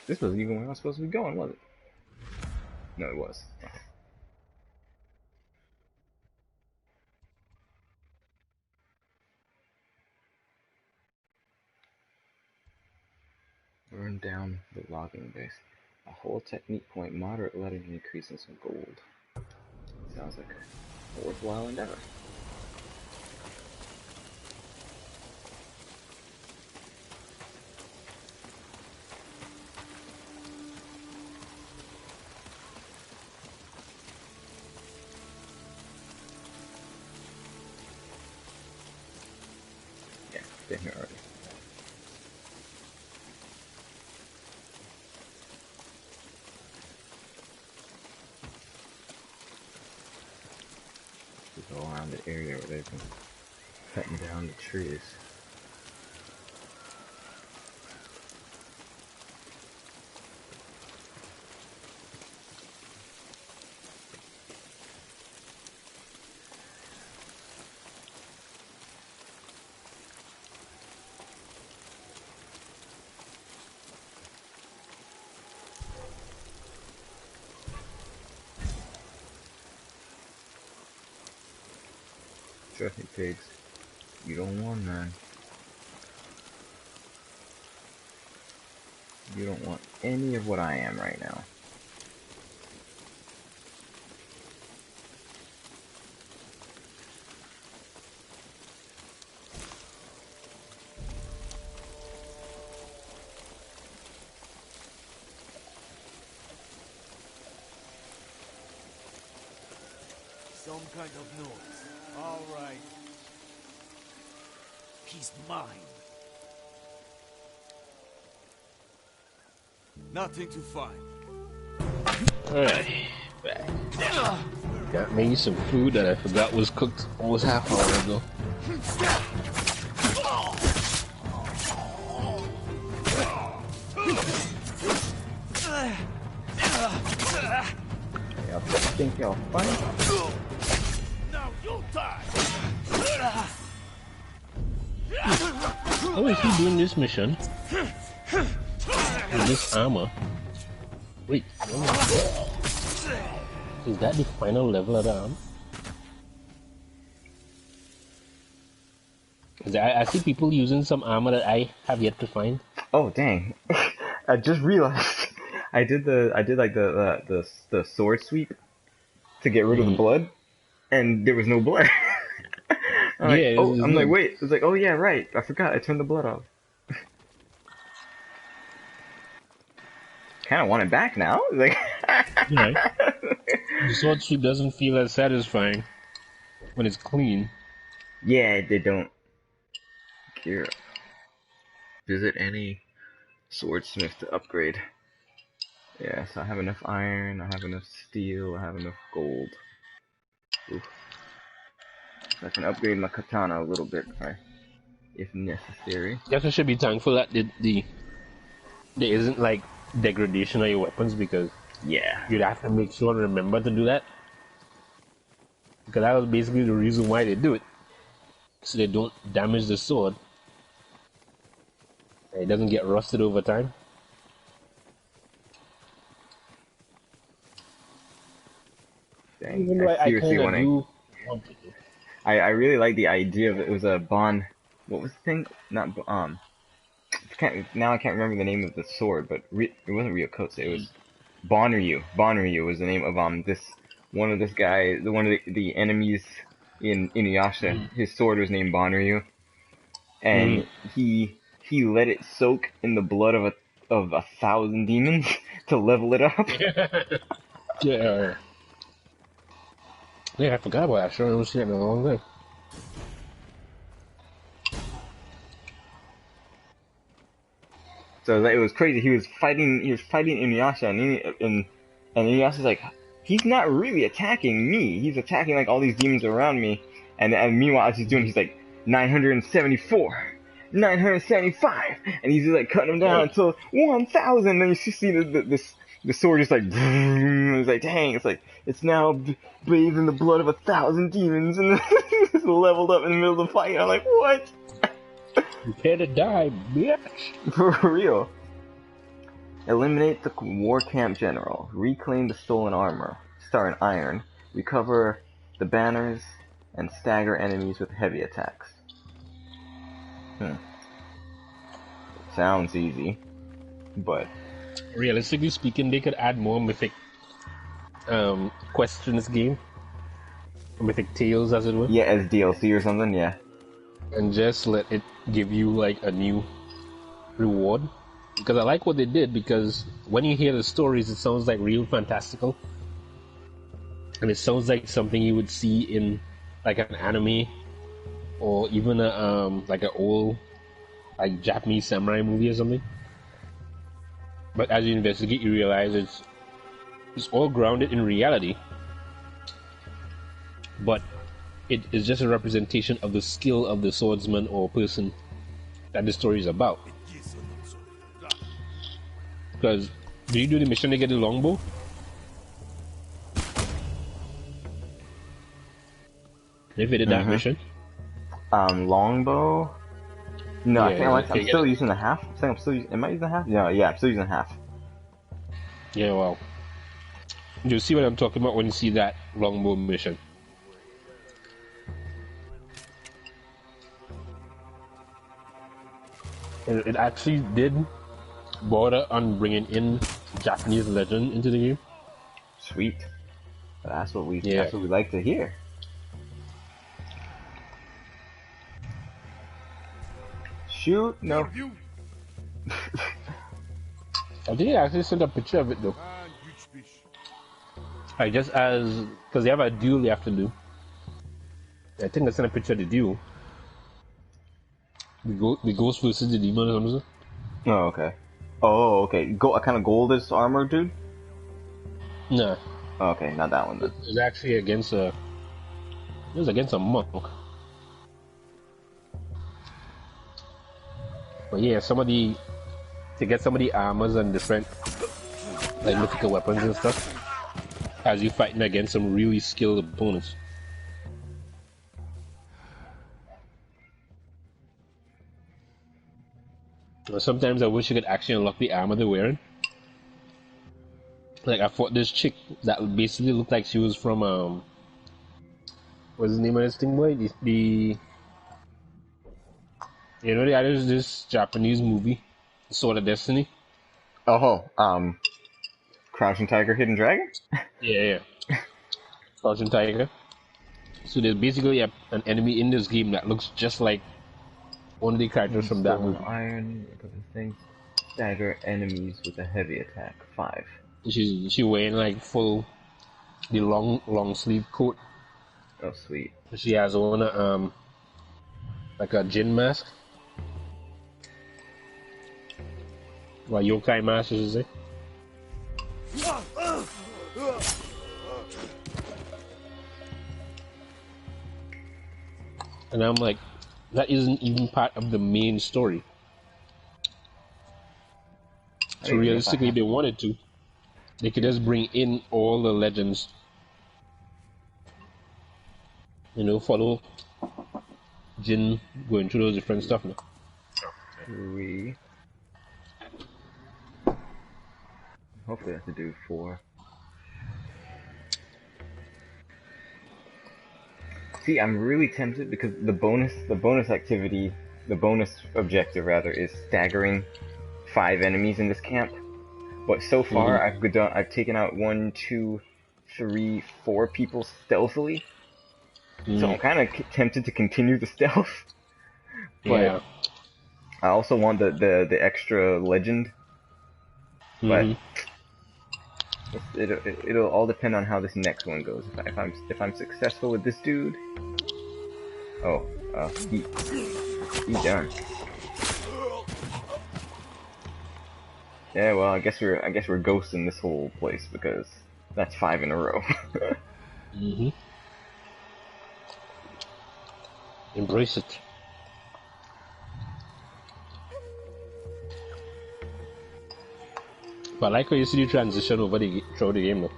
This wasn't even where I was supposed to be going, was it? No, it was. Burn down the logging base. A whole technique point, moderate lettering increase in some gold. Sounds like a worthwhile endeavor. Yeah, been here already. Go around the area where they've been cutting down the trees. Trust me, pigs. You don't want none. You don't want any of what I am right now. Some kind of noise. All right. He's mine. Nothing to find. Alright, back. Got me some food that I forgot was cooked almost half an hour ago. Y'all think y'all funny? Now you'll die. How is he doing this mission? With this armor? Wait, is that the final level of the arm? I see people using some armor that I have yet to find. Oh dang! I just realized I did like the sword sweep to get rid of the blood, and there was no blood. Yeah, I'm like, wait. It's like, oh yeah, right. I forgot. I turned the blood off. Kind of want it back now. Like, right. The sword sweep doesn't feel as satisfying when it's clean. Yeah, they don't. Here, visit any swordsmith to upgrade. Yeah, so I have enough iron, I have enough steel, I have enough gold. Oof. So I can upgrade my katana a little bit, if necessary. Guess I should be thankful that there isn't like degradation of your weapons, because you'd have to make sure to remember to do that. Because that was basically the reason why they do it. So they don't damage the sword. It doesn't get rusted over time. Dang, Even though I seriously want to. want to. I really like the idea of it. It was a what was the thing? Not now I can't remember the name of the sword, but it wasn't Ryokotsu. It was Bonryu. Bonryu was the name of one of the enemies in Inuyasha. His sword was named Bonryu, and he let it soak in the blood of 1,000 demons to level it up. Yeah. Yeah, I forgot about that. Sure, I haven't seen it in a long time. So it was crazy. He was fighting Inuyasha, and Inuyasha's like, he's not really attacking me. He's attacking like all these demons around me. And meanwhile, as he's doing, he's like 974, 975, and he's just like cutting them down until 1,000. And then you see the sword just like, it's like, dang, it's like it's now bathed in the blood of 1,000 demons, and it's leveled up in the middle of the fight. I'm like, what? Prepare to die, bitch. For real. Eliminate the war camp general. Reclaim the stolen armor. Star in iron. Recover the banners and stagger enemies with heavy attacks. Sounds easy, but realistically speaking, they could add more mythic quests in this game. Mythic tales, as it were. Yeah, as DLC or something, yeah. And just let it give you like a new reward. Because I like what they did, because when you hear the stories, it sounds like real fantastical. And it sounds like something you would see in like an anime, or even like an old like Japanese samurai movie or something. But as you investigate, you realize it's all grounded in reality. But it is just a representation of the skill of the swordsman or person that the story is about. Because, do you do the mission to get the longbow? If you did that mission? Longbow? No, Yeah, I think I'm still using the half. I think I'm still using, am I using the half? No, yeah, I'm still using the half. Yeah, well. You'll see what I'm talking about when you see that longbow mission. It actually did border on bringing in Japanese legend into the game. Sweet. That's what we like to hear. Shoot, no. I think I actually sent a picture of it though. I just because they have a duel you have to do. I think I sent a picture of the duel. The ghost versus the demon or something. Oh, okay. Oh, okay. A kind of goldish armor, dude? Nah. Oh, okay, not that one then. It was actually against a... It was against a monk. But yeah, to get some of the armors and different like mythical weapons and stuff, as you fighting against some really skilled opponents. Sometimes I wish you could actually unlock the armor they're wearing. Like I fought this chick that basically looked like she was from what's the name of this thing, boy? You know, there's this Japanese movie, Sword of Destiny. Oh, Crouching Tiger, Hidden Dragon? Yeah. Crouching Tiger. So there's basically an enemy in this game that looks just like one of the characters from that movie. Iron, a couple of things. Stagger enemies with a heavy attack. 5. She wearing like the long sleeve coat. Oh, sweet. She has on a like a Jin mask. Well, yokai mask, I should say. And I'm like, that isn't even part of the main story. So realistically, if they wanted to, they could just bring in all the legends. You know, follow Jin going through those different stuff now. 3. Hopefully I have to do 4. See, I'm really tempted because the bonus activity, the bonus objective rather, is staggering 5 enemies in this camp. But so far, I've taken out 1, 2, 3, 4 people stealthily. So I'm kind of tempted to continue the stealth. But I also want the extra legend. But it'll all depend on how this next one goes. If I'm successful with this dude, he's done. Yeah, well, I guess we're ghosting this whole place because that's 5 in a row. Embrace it. But I like how you see the transition through the game though.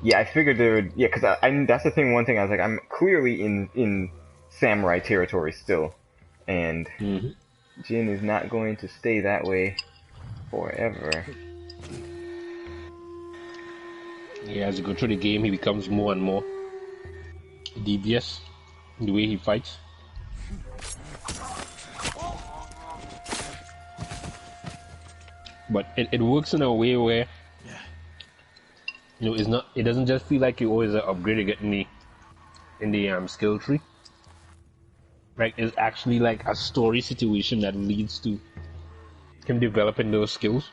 Yeah, I figured there would. Yeah, because I that's the thing. One thing I was like, I'm clearly in samurai territory still, and Jin is not going to stay that way forever. Yeah, as you go through the game, he becomes more and more devious in the way he fights. But it works in a way where, you know, it doesn't just feel like you always upgrading in the skill tree. Right, it's actually like a story situation that leads to him developing those skills.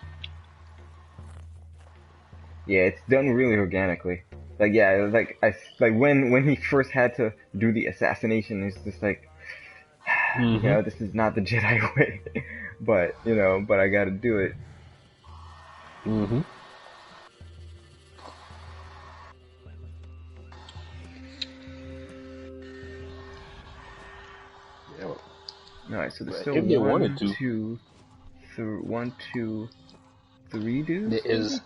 Yeah, it's done really organically. Like, yeah, it was like when he first had to do the assassination, it's just like, you know, this is not the Jedi way, but I got to do it. Alright, so there's still if they wanted to. 1, 2, 3 dudes?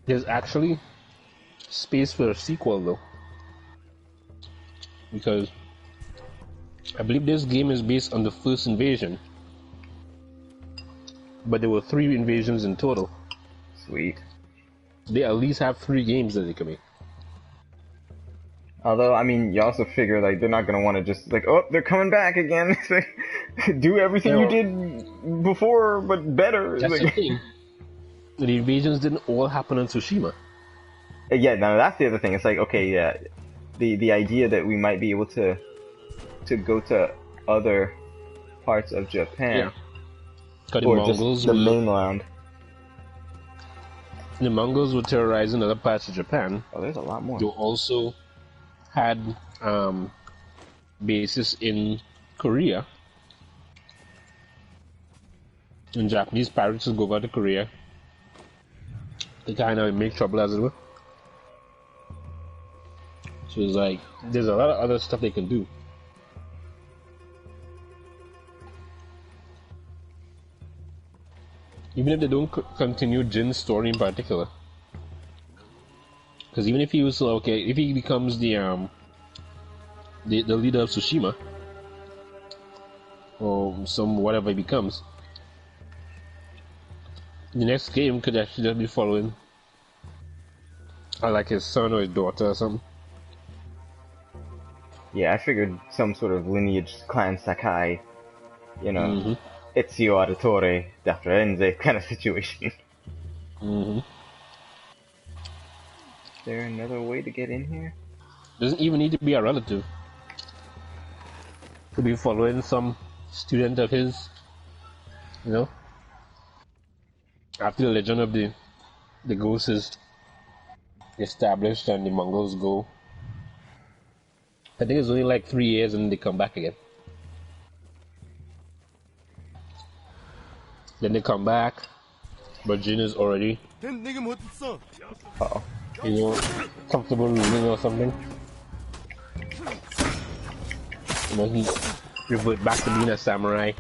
There's actually space for a sequel though, because I believe this game is based on the first invasion, but there were 3 invasions in total. Sweet. They at least have 3 games that they can make. Although, I mean, you also figure, like, they're not gonna want to just, like, oh, they're coming back again. Do everything you did before, but better. That's the thing. The invasions didn't all happen in Tsushima. Yeah, no, that's the other thing. It's like, okay, yeah, the idea that we might be able to go to other parts of Japan, or just the mainland. The Mongols were terrorizing other parts of Japan. Oh, there's a lot more. They also had bases in Korea. And Japanese pirates would go over to Korea to kind of make trouble, as it were. So it's like, there's a lot of other stuff they can do. Even if they don't continue Jin's story in particular. Because even if he was if he becomes the leader of Tsushima, or whatever he becomes, the next game could actually just be following, like his son or his daughter or something. Yeah, I figured some sort of lineage, clan Sakai you know, Ezio Auditore da Firenze kind of situation. Is there another way to get in here? Doesn't even need to be a relative. Could be following some student of his, you know. After the legend of the ghost is established and the Mongols go, I think it's only like 3 years and they come back again. Then they come back, but Jin is already, Uh-oh. you know, comfortable ruling or something. You know, he revert back to being a samurai.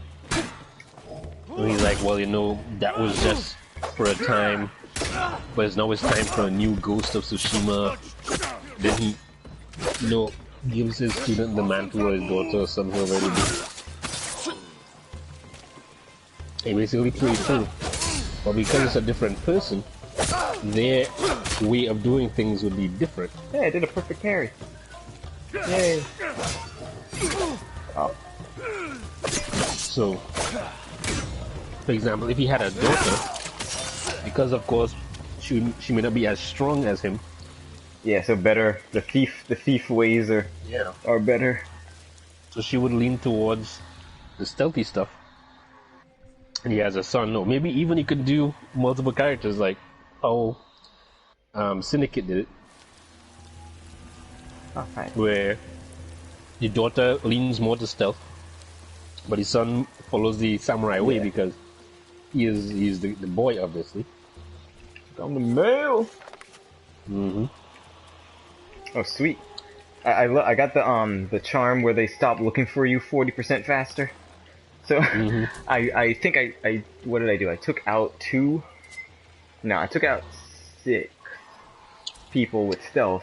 And he's like, well, you know, that was just for a time, but it's now it's time for a new Ghost of Tsushima. Then he, you know, gives his student the mantle or his daughter or something already do. He basically played through. But because it's a different person, their way of doing things would be different. Hey, I did a perfect parry. Yay. Oh. So, for example, if he had a daughter, because of course she may not be as strong as him. Yeah, so better. The thief ways are better. So she would lean towards the stealthy stuff. And he has a son. No, maybe even he could do multiple characters like how Syndicate did it. Okay. Where the daughter leans more to stealth, but his son follows the samurai way because he's the boy, obviously. On the mail. Oh, sweet. I got the charm where they stop looking for you 40% faster. So I think I what did I do? I took out 6 people with stealth,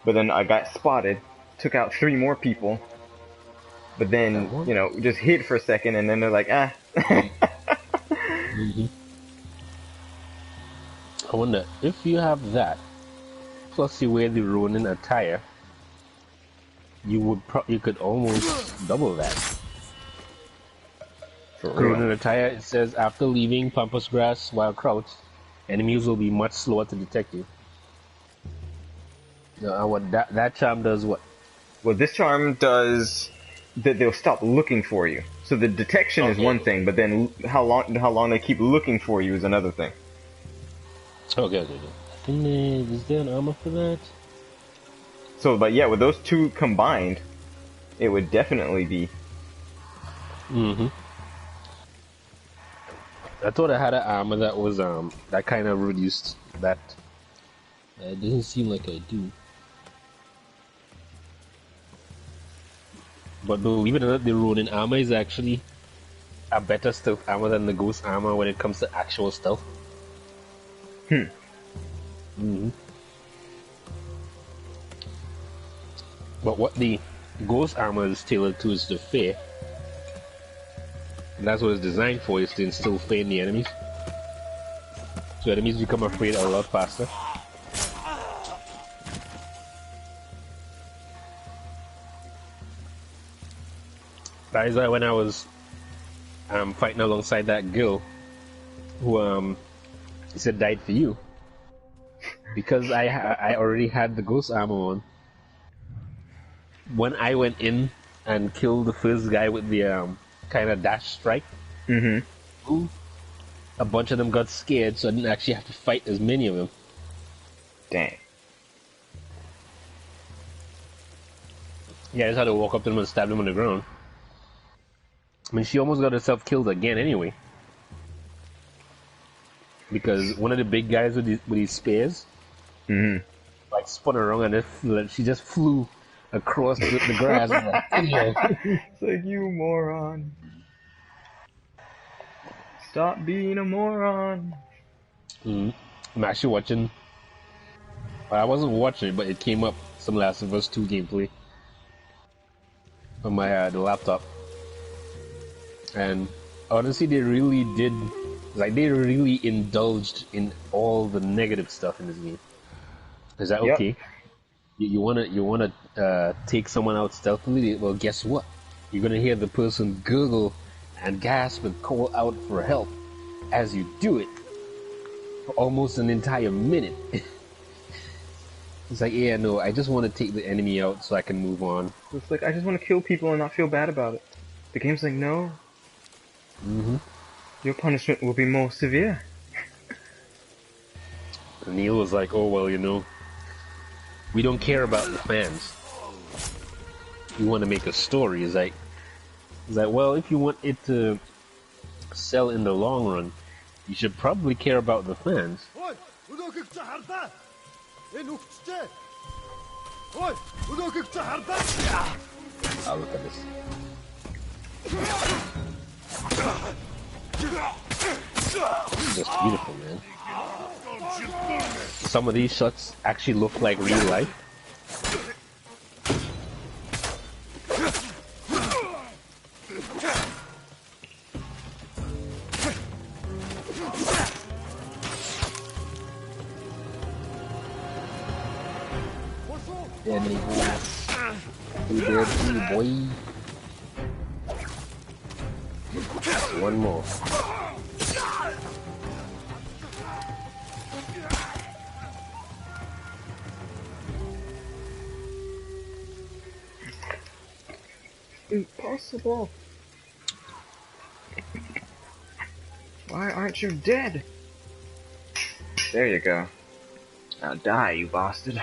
but then I got spotted. Took out 3 more people, but then you know just hid for a second, and then they're like, ah. I wonder if you have that, plus you wear the Ronin attire, you could almost double that. Ronin attire, it says after leaving Pampas Grass while crouched, enemies will be much slower to detect you. What that charm does what? Well, this charm does that they'll stop looking for you. So the detection is one thing, but then how long they keep looking for you is another thing. Okay. Is there an armor for that? So, but yeah, with those two combined, it would definitely be. I thought I had an armor that was that kind of reduced that. It doesn't seem like I do. But believe it or not, the Ronin armor is actually a better stealth armor than the Ghost armor when it comes to actual stealth. But what the Ghost armor is tailored to is the fear. And that's what it's designed for, is to instill fear in the enemies. So enemies become afraid a lot faster. That is why when I was fighting alongside that girl who he said died for you, because I already had the Ghost armor on. When I went in and killed the first guy with the kind of dash strike, a bunch of them got scared, so I didn't actually have to fight as many of them. Dang. Yeah, I just had to walk up to them and stab them on the ground. I mean, she almost got herself killed again anyway. Because one of the big guys with these spears, like spun around and she just flew across the grass. It's like, you moron. Stop being a moron. I'm actually watching. Well, I wasn't watching it, but it came up, some Last of Us 2 gameplay on my the laptop. And honestly, they really did, like, they really indulged in all the negative stuff in this game. Is that okay? You wanna take someone out stealthily? Well, guess what? You're gonna hear the person gurgle and gasp and call out for help as you do it for almost an entire minute. It's like, yeah, no, I just want to take the enemy out so I can move on. It's like, I just want to kill people and not feel bad about it. The game's like, no. Your punishment will be more severe. And Neil was like, oh, well, you know, we don't care about the fans. We want to make a story. It's like, well, if you want it to sell in the long run, you should probably care about the fans. Oh, look at this. Just beautiful, man. Some of these shots actually look like real life. Yeah, many bullets. Hey there, too, boy. One more. Impossible. Why aren't you dead? There you go. Now die, you bastard.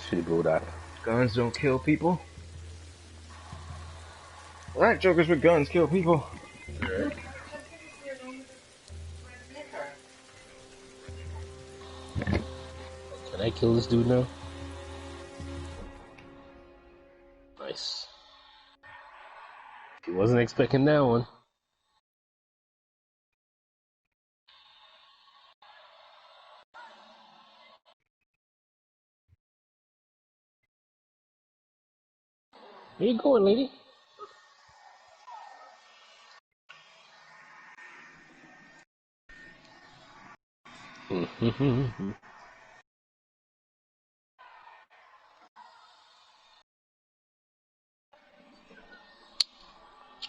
Should go that. Guns don't kill people. Black jokers with guns kill people. Can I kill this dude now? Nice. He wasn't expecting that one. Where you going, lady?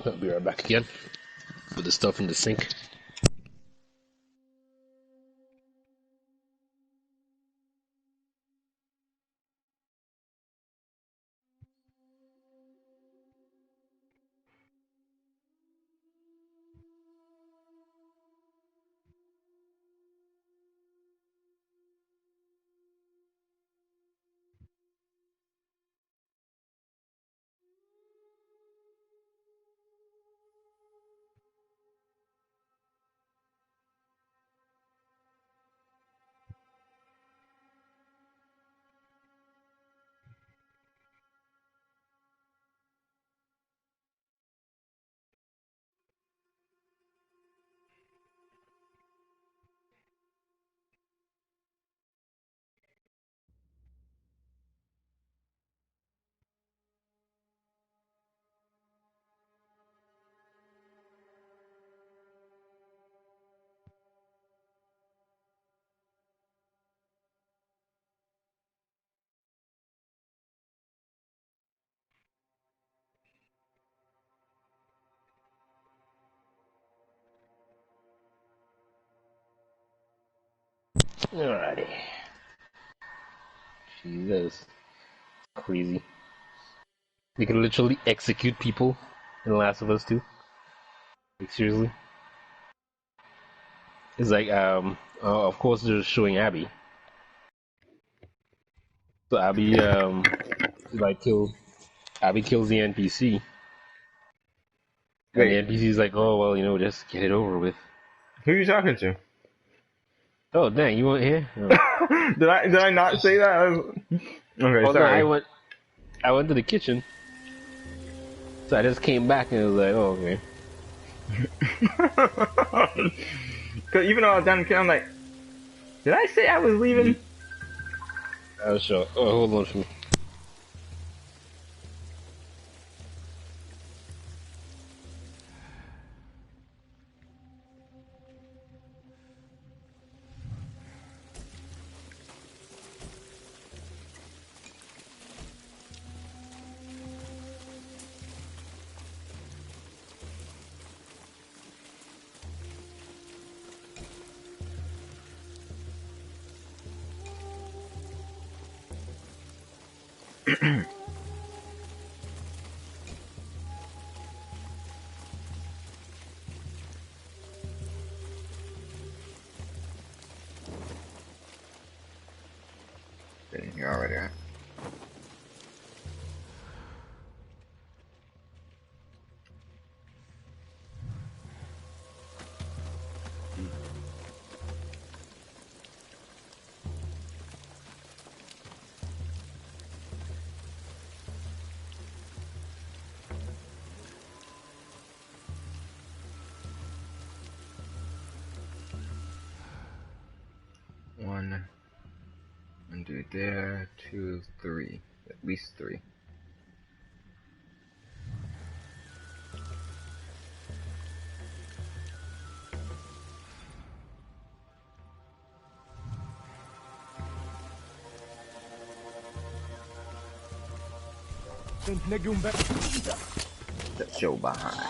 I'll be right back again. Put the stuff in the sink. Alrighty. Jesus. Crazy. You can literally execute people in The Last of Us 2. Like, seriously. It's like, of course they're showing Abby. So Abby, Abby kills the NPC. And the NPC's like, oh, well, you know, just get it over with. Who are you talking to? Oh, dang, you weren't here? Oh. Did I not say that? Okay, sorry. No, I went to the kitchen. So I just came back and it was like, oh, okay. Because even though I was down in the kitchen, I'm like, did I say I was leaving? I was sure. Oh, hold on for me. Been in here already, right? One do there, 2, 3, at least 3. That show behind.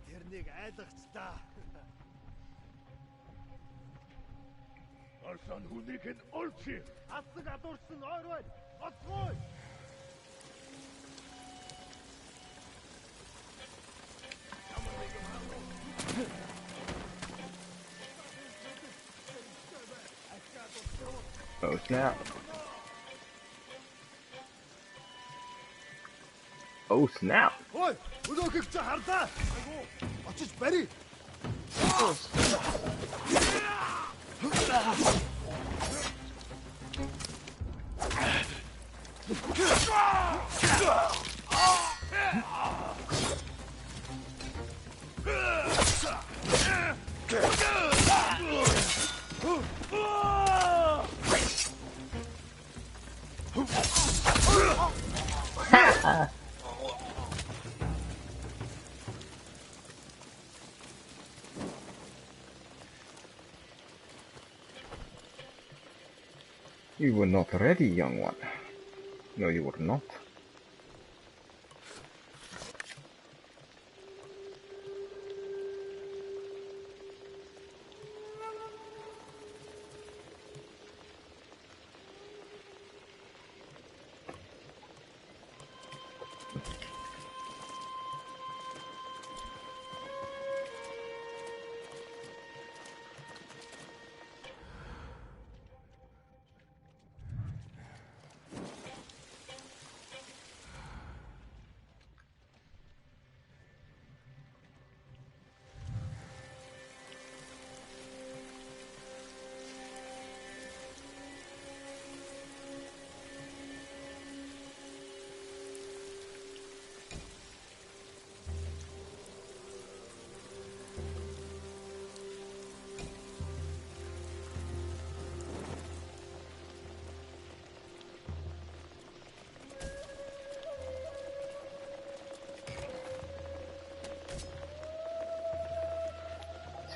Тэрнийг айдагч та. Орсон хүнийх нь олчих. Асаг адуурсан ойр бай. Оцгой. Oh snap. Oh snap. Ой, өнөөхийг чи харлаа. Айгу. Очиж барь. You were not ready, young one. No, you were not.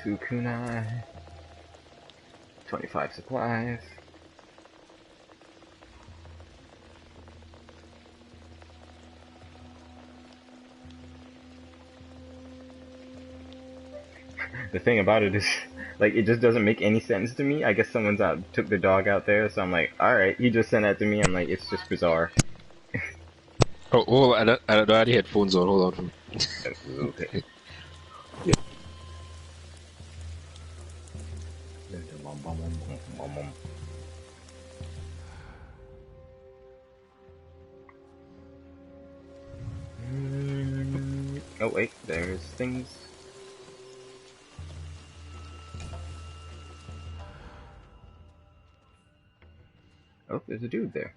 Two kunai, 25 supplies. The thing about it is, like, it just doesn't make any sense to me. I guess someone's took the dog out there, so I'm like, alright, he just sent that to me. I'm like, it's just bizarre. Oh, I had headphones on. Hold on. Okay. Oh wait, there's things. Oh, there's a dude there.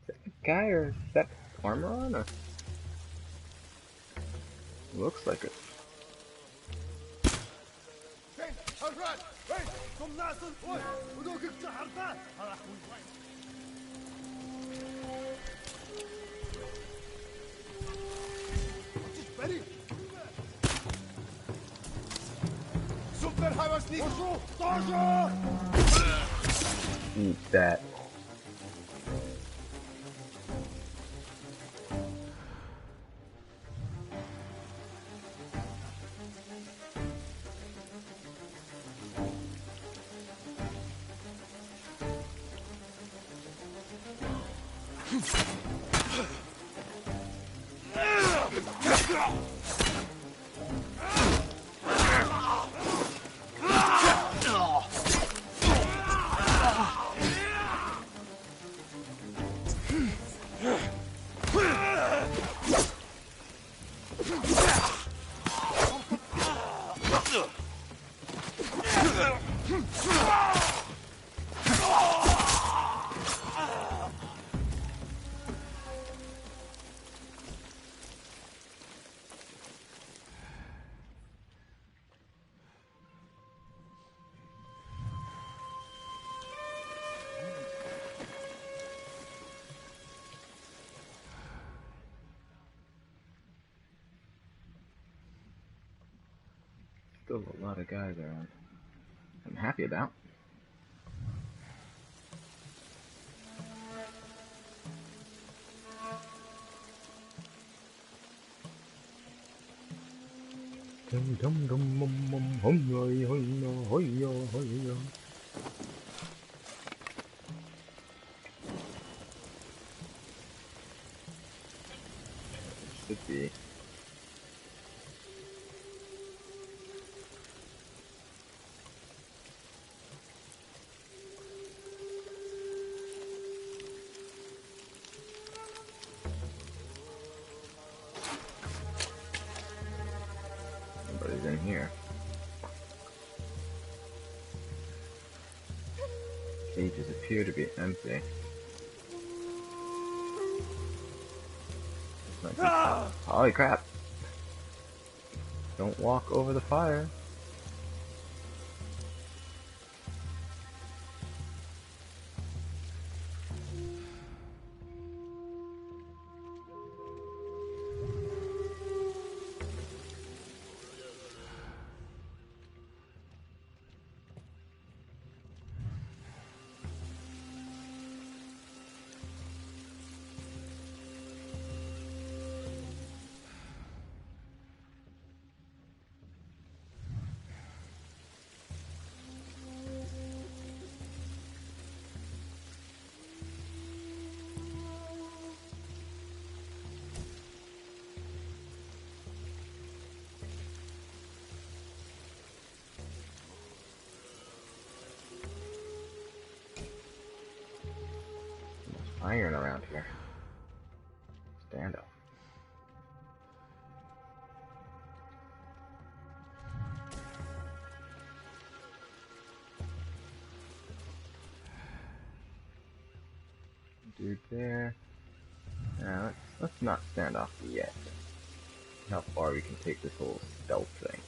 Is that a guy or is that armor on? Or? Looks like it. Eat that. Still a lot of guys around. I'm happy about. Should be. Nobody's in here. Cages appear to be empty. Holy crap! Don't walk over the fire. Iron around here. Stand up. Dude there. Now let's not stand off yet. How far we can take this whole stealth thing.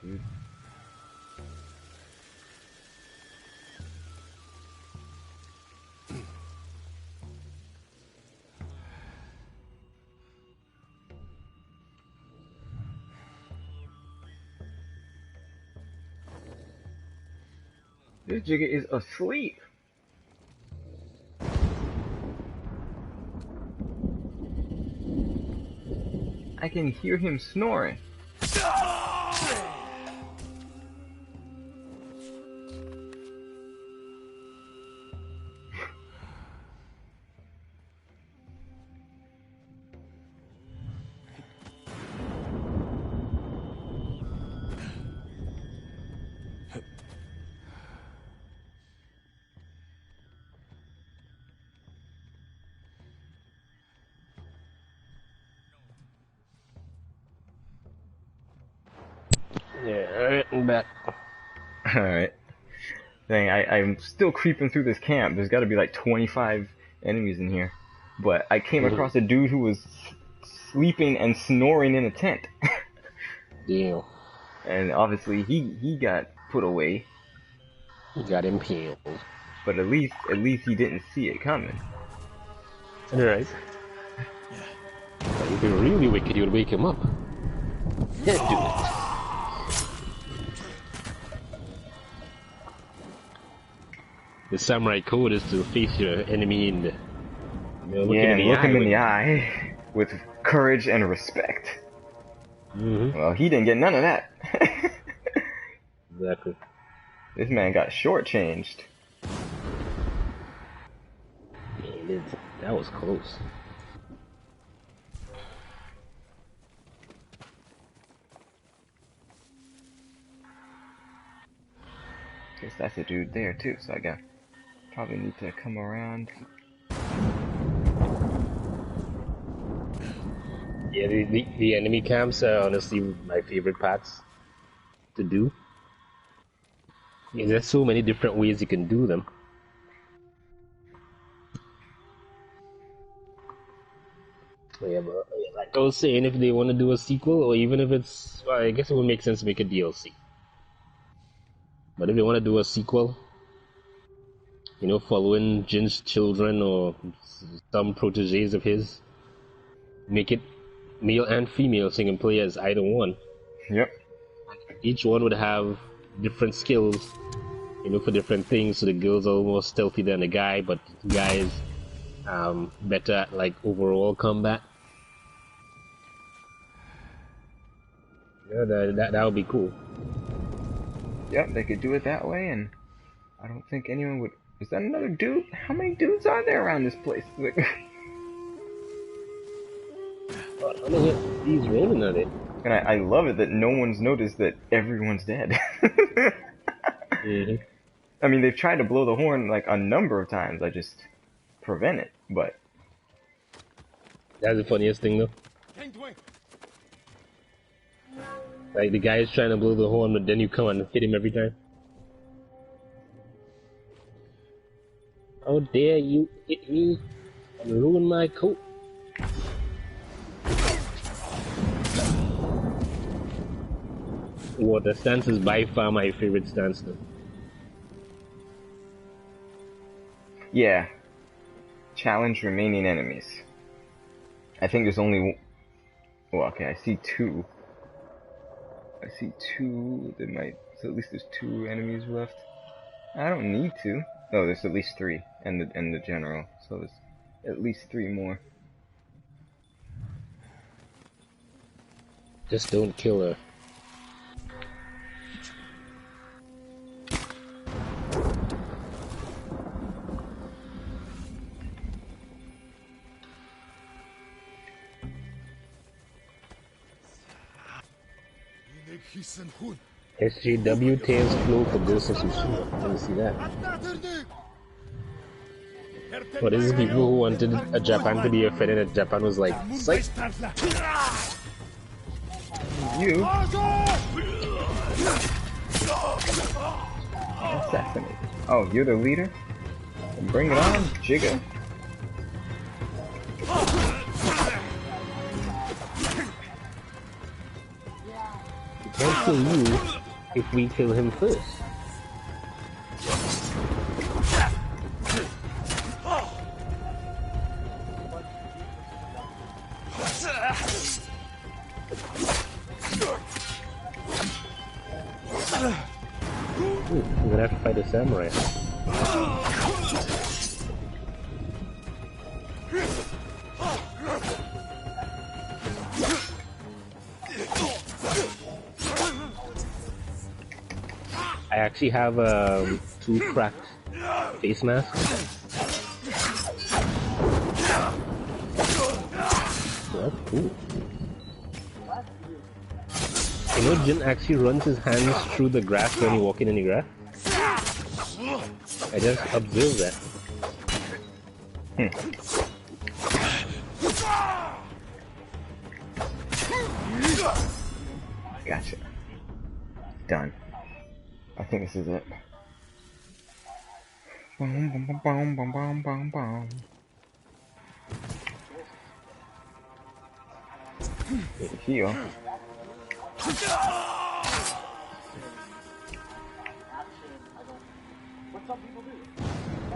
Dude. This jigger is asleep. I can hear him snoring. Yeah, alright, I'm back. Alright. Dang, I'm still creeping through this camp. There's gotta be like 25 enemies in here. But I came across a dude who was sleeping and snoring in a tent. Damn. And obviously he got put away. He got impaled. But at least he didn't see it coming. Alright. But if you're really wicked, you would wake him up. Can't do it. The samurai code is to face your enemy in the look him in the eye with courage and respect. Mm-hmm. Well, he didn't get none of that. Exactly. This man got shortchanged. Yeah, that was close. Guess that's a dude there too, so I probably need to come around. Yeah, the enemy camps are honestly my favorite parts to do. Yeah, there's so many different ways you can do them. Yeah, but like I was saying, if they want to do a sequel, or even if it's, well, I guess it would make sense to make a DLC. But if they want to do a sequel, you know, following Jin's children or some proteges of his, make it male and female, so you can play as either one. Yep. Each one would have different skills, you know, for different things. So the girls are more stealthy than the guy, but the guy is better at like overall combat. Yeah, that would be cool. Yep, they could do it that way, and I don't think anyone would. Is that another dude? How many dudes are there around this place? Like... How many these rolling are they? And I love it that no one's noticed that everyone's dead. Mm-hmm. I mean, they've tried to blow the horn like a number of times. I just prevent it, but that's the funniest thing, though. Like the guy is trying to blow the horn, but then you come and hit him every time. How dare you hit me and ruin my coat? Water stance is by far my favorite stance, though. Yeah. Challenge remaining enemies. I think there's only... Well, okay, I see two. There might... So at least there's 2 enemies left. I don't need to. No, there's at least 3. And the general. So there's at least 3 more. Just don't kill her. SJW Tales Flow for Ghost of Tsushima. Let me see that. What is it? People who wanted Japan to be offended that Japan was like, psych. You? Assassinate. Oh, you're the leader? Bring it on, Jigga. Can't kill you if we kill him first. Ooh, I'm gonna have to fight a samurai. I actually have 2 cracked face masks. So that's cool. You know, Jin actually runs his hands through the grass when you're walking in the grass. I just observed that. Gotcha. Done. I think this is it. Boom, boom, boom, boom, boom, boom, boom, boom. Heal.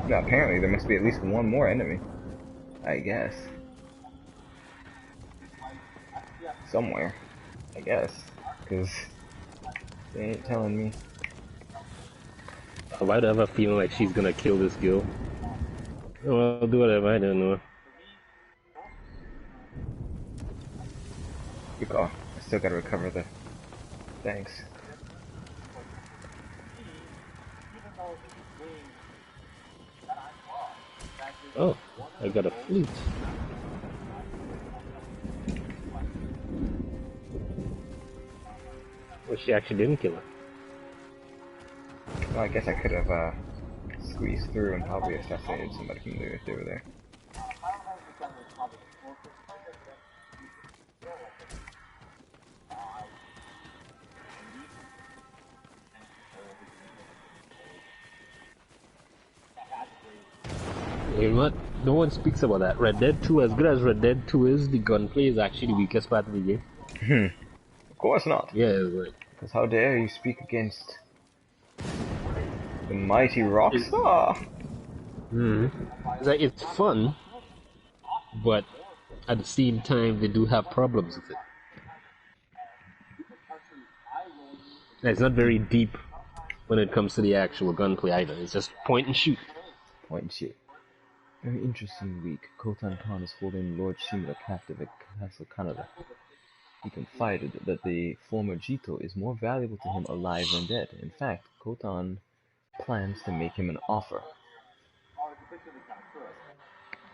Now, apparently there must be at least one more enemy. I guess. Somewhere. I guess. Because they ain't telling me. Why do I have a feeling like she's gonna kill this girl? Oh, I'll do whatever, I don't know. Good call. I still gotta recover the... Thanks. Oh, I got a flute. Well, she actually didn't kill her. Well, I guess I could have squeezed through and probably assassinated somebody from there if they were there. You know what? No one speaks about that. Red Dead 2, as good as Red Dead 2 is, the gunplay is actually the weakest part of the game. Of course not. Yeah, it's like... Because how dare you speak against the mighty Rockstar? It's like, it's fun, but at the same time, they do have problems with it. It's not very deep when it comes to the actual gunplay either. It's just point and shoot. Point and shoot. Very interesting week. Khotan Khan is holding Lord Shimura captive at Castle Kanada. He confided that the former Jito is more valuable to him alive than dead. In fact, Khotan plans to make him an offer.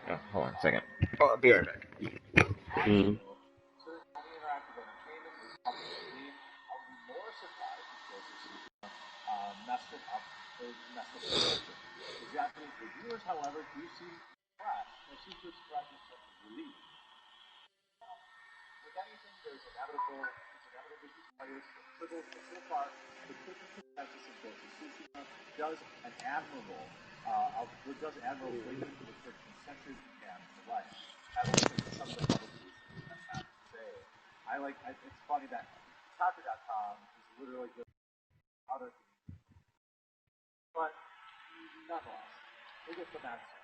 Oh, hold on a second. Oh, I'll be right back. The Japanese reviewers, however, do seem surprised. They seem to express a sense of relief. With anything, there's inevitable players and tribbles, but so far, the Christmas consensus of Ghost of Tsushima does an admirable waiting for the 13th century Japan to life. As some of the public releases have to say. It's funny that Kotaku.com is literally just other things. But nonetheless, we get the Matsu.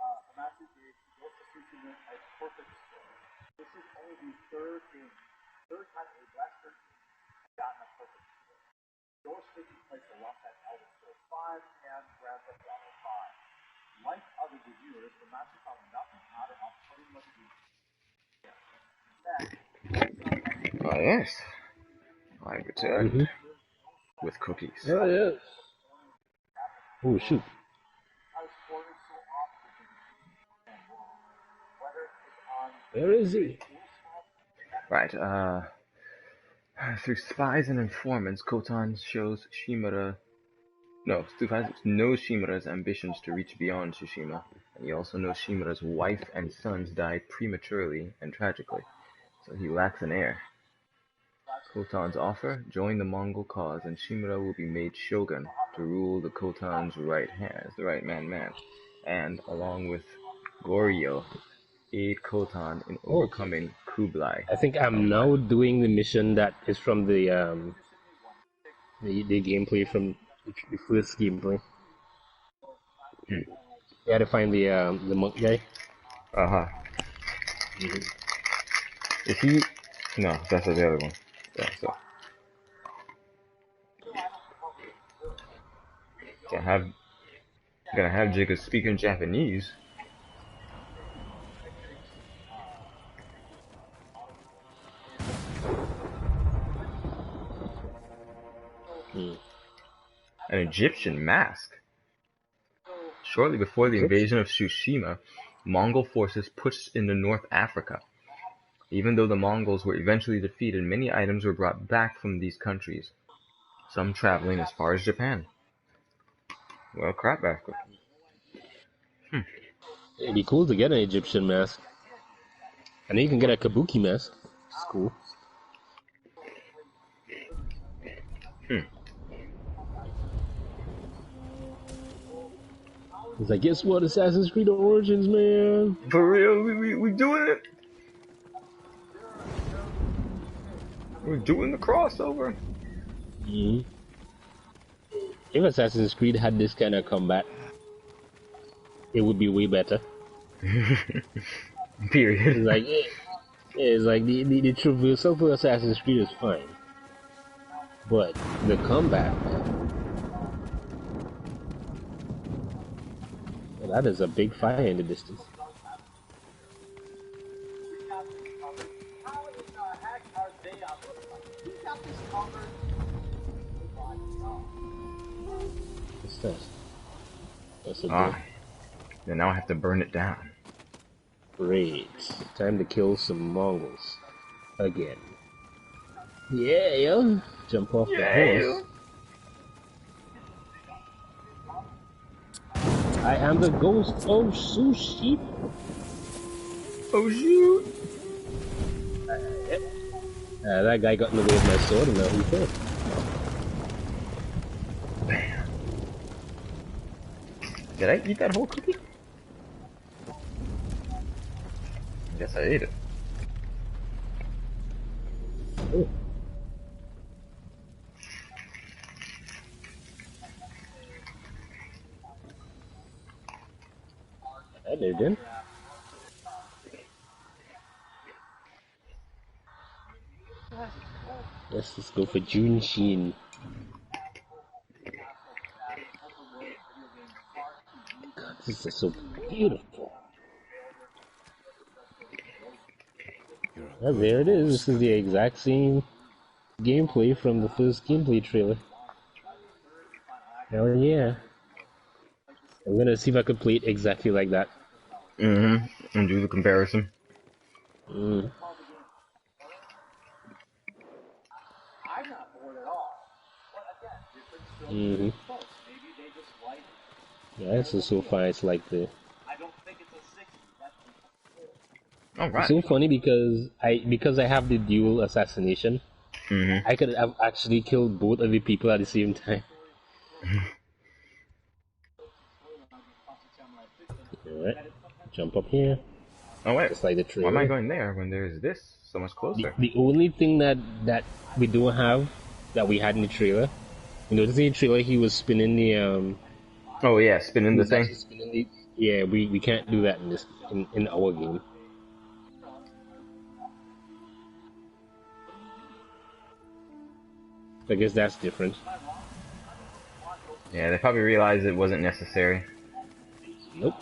The Matsu gave Ghost of Tsushima a perfect score. This is only the third time a Western game has gotten a perfect score. Ghost taking place alongside Elder Scrolls 5 and Grand Theft Auto 5. Like other reviewers, the Matsu found nothing out of off-putting with the game. In fact, Oh, yes. I returned. With cookies. Oh, yes. Oh, shoot. Where is he? Right, through spies and informants, Khotan knows Shimura's ambitions to reach beyond Tsushima, and he also knows Shimura's wife and sons died prematurely and tragically, so he lacks an heir. Khotan's offer: join the Mongol cause, and Shimura will be made shogun to rule the Khotan's right hand, the right man, and, along with Goryeo, aid Khotan in overcoming Kublai. I think I'm now doing the mission that is from the gameplay from the first gameplay. You had to find the monk guy. Is he? No, that's the other one. Yeah, so gonna have Jacob speaking Japanese. An Egyptian mask. Shortly before the invasion of Tsushima, Mongol forces pushed into North Africa. Even though the Mongols were eventually defeated, many items were brought back from these countries, some traveling as far as Japan. Well, crap, Africa. It'd be cool to get an Egyptian mask. I know you can get a Kabuki mask. It's cool. It's like, guess what? Assassin's Creed Origins, man. For real, we doing it. We're doing the crossover. Mm-hmm. If Assassin's Creed had this kind of combat, it would be way better. Period. It's like the traversal for Assassin's Creed is fine, but the combat, well, that is a big fire in the distance. What's that? That's a door. Then now I have to burn it down. Great. Time to kill some Mongols. Again. Yeah! Jump off the horse. I am the ghost of sushi. Oh shoot! That guy got in the way of my sword and now he's dead. Bam. Did I eat that whole cookie? Yes, I ate it. Oh. I did then. Let's go for Junshin. God, this is so beautiful. Oh, there it is. This is the exact same gameplay from the first gameplay trailer. Hell yeah. I'm gonna see if I could play it exactly like that. Mm-hmm. And do the comparison. Mm. I'm not bored at all. But again, different films, Mm-hmm. folks. Maybe they just like. Yeah, this is so far. It's like the. I don't think it's a 60. That's Alright. It's so funny because I have the dual assassination. Mm-hmm. I could have actually killed both of the people at the same time. Alright, jump up here. Oh wait, Just like the trailer. why am I going there when there's this so much closer? The only thing that we don't have that we had in the trailer, you notice in the trailer he was spinning the Oh yeah, spinning the thing. Yeah, we can't do that in our game. I guess that's different. Yeah, they probably realized it wasn't necessary. Nope.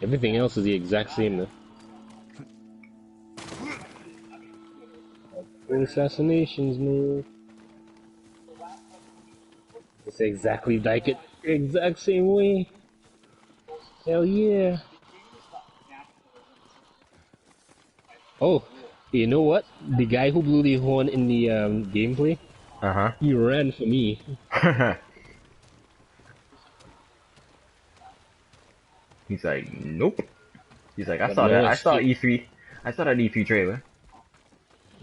Everything else is the exact same though. Assassinations, man. It's exactly like it, exact same way. Hell yeah. Oh, you know what? The guy who blew the horn in the gameplay, he ran for me. He's like, nope. He's like, I saw that. I saw E3. I saw that E3 trailer.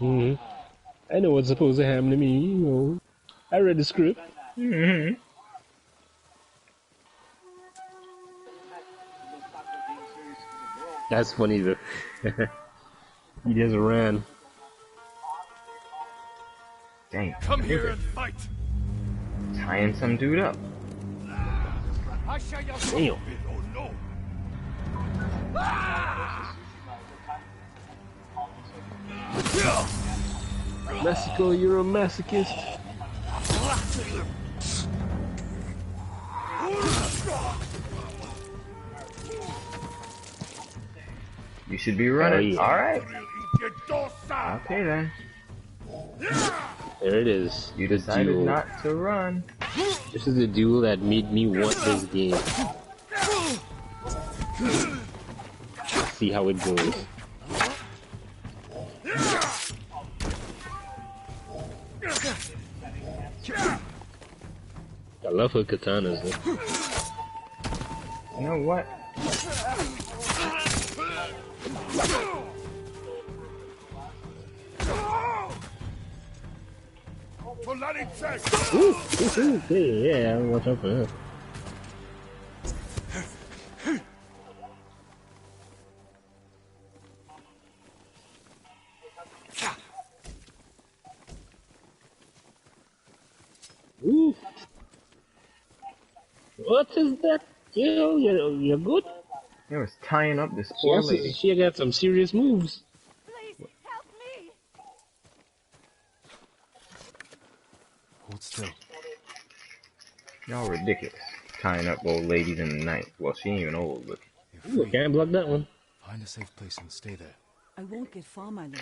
Mm-hmm. I know what's supposed to happen to me. You know, I read the script. Mm-hmm. That's funny though. He just ran. Dang. Come here and fight. Tying some dude up. Damn. Mexico, you're a masochist. You should be running. Yeah. Alright. Okay then. There it is. You The decided duel. not to run. This is the duel that made me want this game. Let's see how it goes. I love her katanas though. You know what? Ooh, yeah, watch out for her. Ooh. What is that? You're good? It was tying up this poor lady. She got some serious moves. Please, help me! Hold still. Y'all ridiculous. Tying up old ladies in the night. Well, she ain't even old, but... Ooh, can't block that one. Find a safe place and stay there. I won't get far, my lord.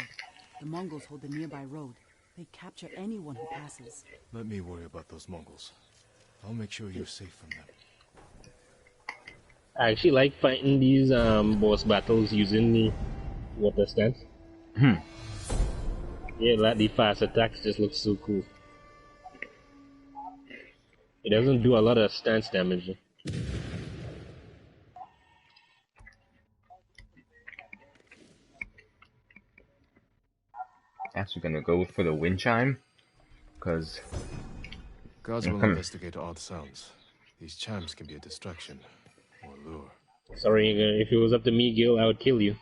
The Mongols hold the nearby road. They capture anyone who passes. Let me worry about those Mongols. I'll make sure you're safe from them. I actually like fighting these boss battles using the water stance. Yeah, like the fast attacks just look so cool. It doesn't do a lot of stance damage. Actually gonna go for the wind chime. Cause... Guards will investigate odd sounds. These chimes can be a distraction or lure. Sorry, if it was up to me, Gil, I would kill you.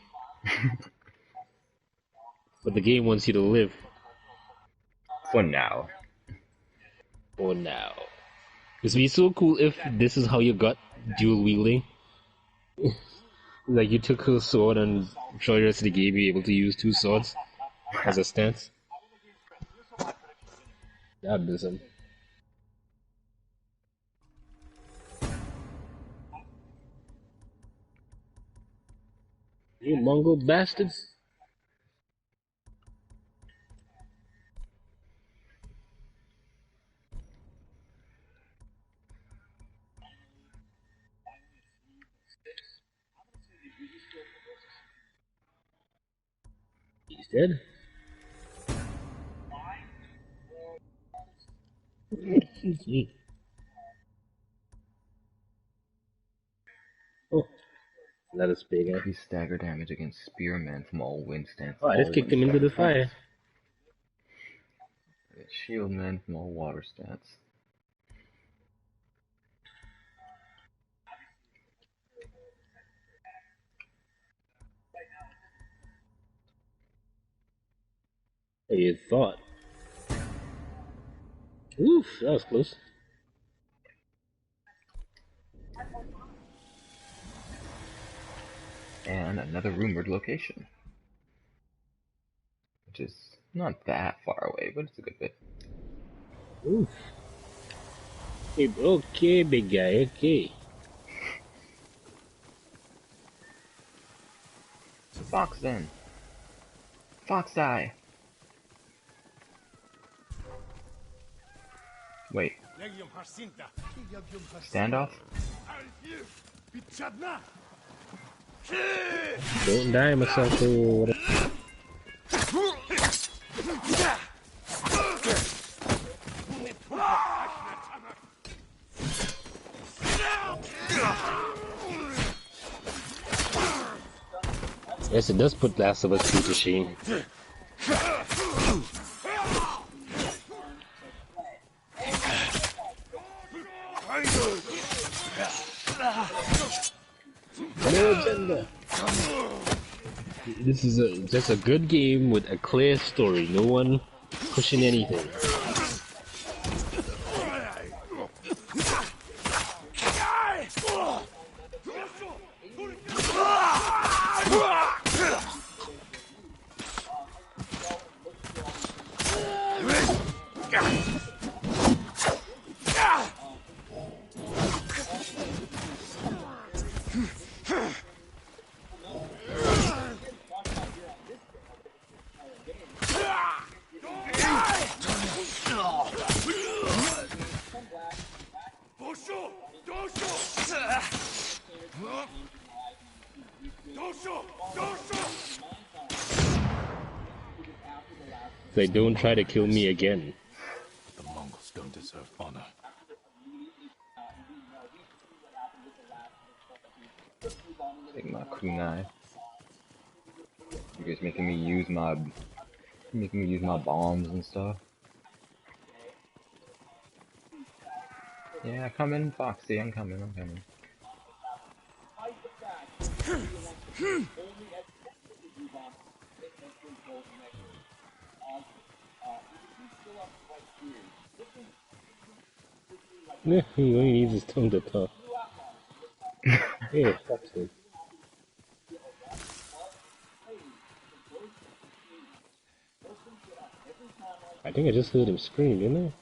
But the game wants you to live. For now. For now. It would be so cool if this is how you got dual wielding. Like you took her sword and for the rest of the game you're able to use two swords as a stance. That'd be some. You Mongol bastards. He's dead. Oh, that is big. Increase stagger damage against spearmen from all wind stance. Oh, I just kicked him into the fire. Shield men from all water stats. Hey, you thought. Oof, that was close. And another rumored location. Which is not that far away, but it's a good bit. Oof. Hey, okay, big guy, okay. Fox then. Fox eye. Wait. Standoff? Don't die, myself. Yes, it does put Last of Us 2 to shame. No agenda. This is just a good game with a clear story. No one pushing anything. They don't try to kill me again. The Mongols don't deserve honor. Take my kunai. You guys making me use my bombs and stuff. Yeah, come in, Foxy. I'm coming. Yeah, he only needs his tongue to talk. Yeah, fuck's sake. I think I just heard him scream, didn't I?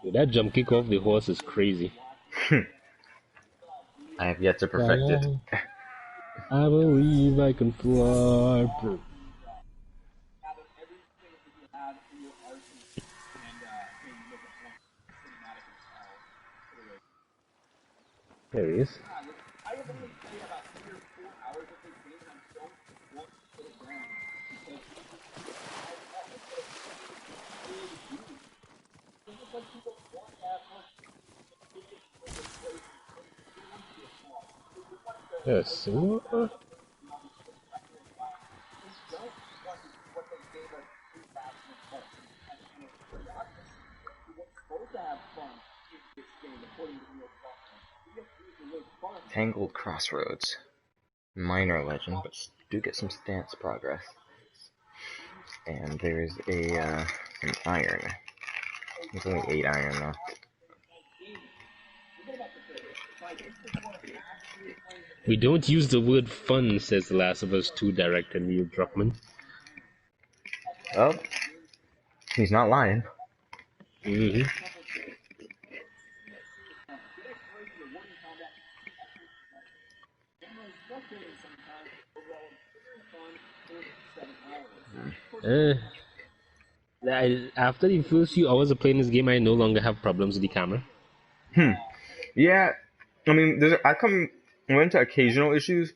Dude, that jump kick off the horse is crazy. I have yet to perfect it. I believe I can fly. There he is. Yes. Tangled Crossroads. Minor legend, but do get some stance progress. And there's some iron. There's only 8 iron though. We don't use the word fun, says The Last of Us 2 director Neil Druckmann. Oh, he's not lying. Mm-hmm. After the first few hours of playing this game, I no longer have problems with the camera. Yeah, I mean, I went into occasional issues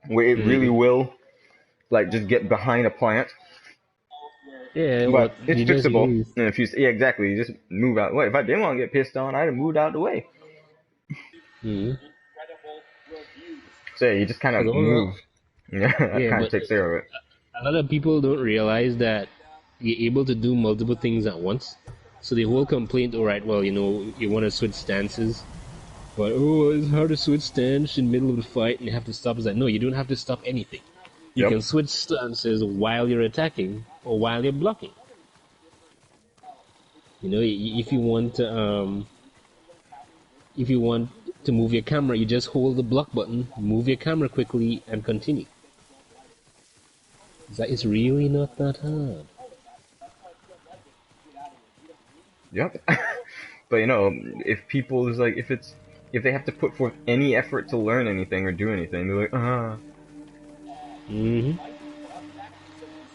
where it really will, like, just get behind a plant. Yeah, but it's fixable. And if yeah, exactly. You just move out of the way. If I didn't want to get pissed on, I'd have moved out of the way. So yeah, you just kind of move. Yeah, that kind of takes care of it. A lot of people don't realize that you're able to do multiple things at once. So the whole complaint, alright, well, you want to switch stances, but it's hard to switch stance in the middle of the fight and you have to stop. It's like, no, you don't have to stop anything. You can switch stances while you're attacking or while you're blocking. If you want to move your camera, you just hold the block button, move your camera quickly, and continue. It's really not that hard. Yep. But if if they have to put forth any effort to learn anything or do anything, they're like,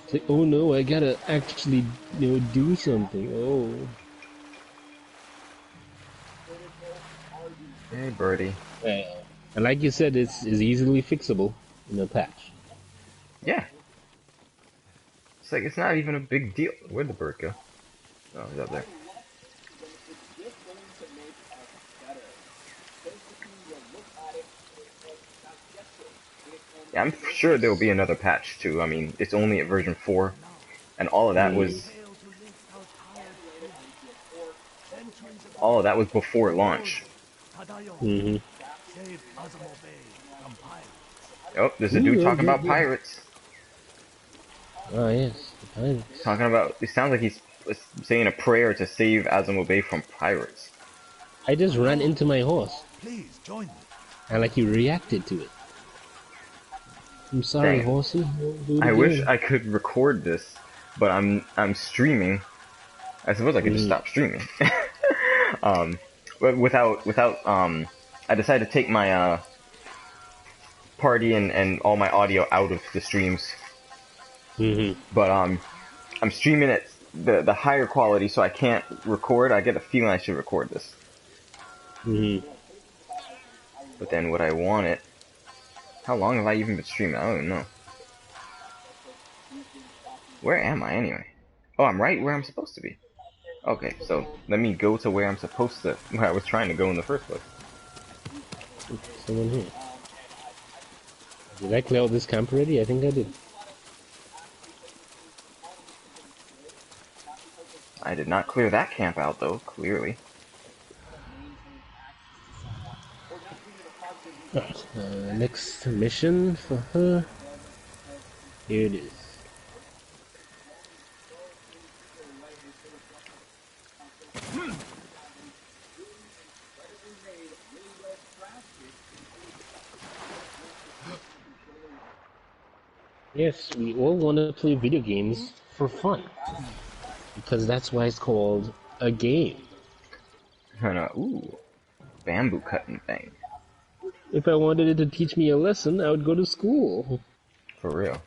It's like, oh no, I gotta actually, do something. Oh. Hey, birdie. And like you said, it's easily fixable in a patch. Yeah. It's like, it's not even a big deal. Where'd the bird go? Oh, he's up there. Yeah, I'm sure there'll be another patch too. I mean, it's only at version 4, and all of that was before launch. Oh, there's a dude talking about pirates. Oh yes, the pirates. Talking about. It sounds like he's saying a prayer to save Azamo Bay from pirates. I just ran into my horse. Please join me. And like he reacted to it. I'm sorry, horsey. I wish I could record this, but I'm streaming. I suppose I could just stop streaming. But without I decided to take my party and all my audio out of the streams. But I'm streaming at the higher quality, so I can't record. I get a feeling I should record this. But then would I want it? How long have I even been streaming? I don't even know. Where am I anyway? Oh, I'm right where I'm supposed to be. Okay, so let me go to where I was trying to go in the first place. Someone here. Did I clear out this camp already? I think I did. I did not clear that camp out though, clearly. Alright, next mission for her. Here it is. Yes, we all want to play video games for fun. Because that's why it's called a game. Ooh, bamboo cutting thing. If I wanted it to teach me a lesson, I would go to school. For real.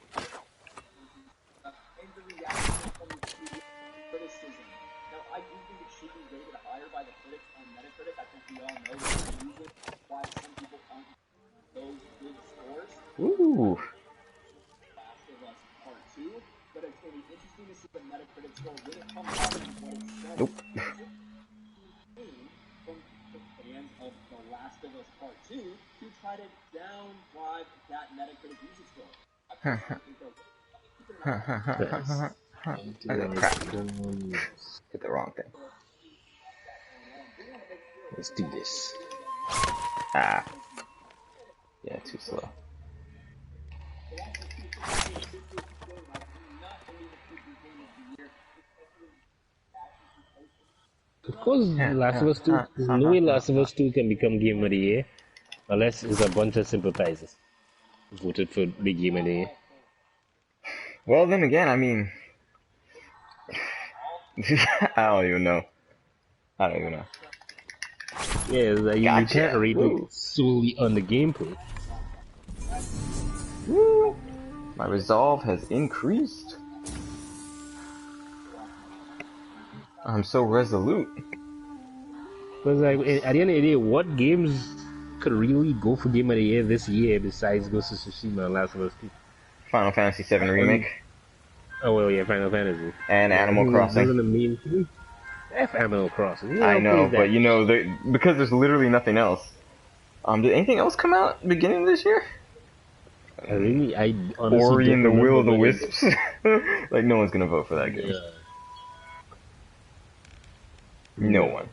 Ooh. Nope. Of The Last of Us Part 2 who try to down-drive that Metacritic user score. Crap. Hit the wrong thing. Let's do this. Ah. Yeah, too slow. Of course, Last of Us 2, no way Last of Us 2 can become Game of the Year unless it's a bunch of sympathizers who voted for the Game of the Year. Well, then again, I mean, I don't even know. Yeah, like, you can't rate it solely on the gameplay. Woo. My resolve has increased. I'm so resolute. Because like, at the end of the day, what games could really go for Game of the Year this year besides Ghost of Tsushima and Last of Us 2? Final Fantasy VII Remake. Oh, well, yeah, Final Fantasy. And Animal Crossing. Those are the main two. F Animal Crossing. I know, but you know, because there's literally nothing else. Did anything else come out beginning of this year? I honestly Ori and the Will of the remember Wisps. Like, no one's gonna vote for that game. Yeah. No one.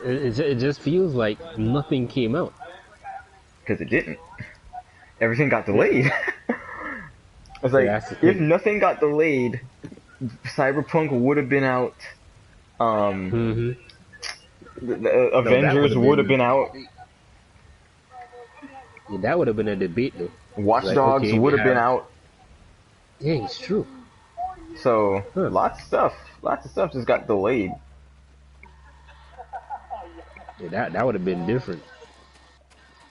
It just feels like nothing came out. Because it didn't. Everything got delayed. It's like, Yeah, if nothing got delayed, Cyberpunk would have been out. The Avengers would have been out. Yeah, that would have been a debate, though. Watch Dogs would have been out. Yeah, it's true. So, lots of stuff just got delayed. Yeah, that would have been different.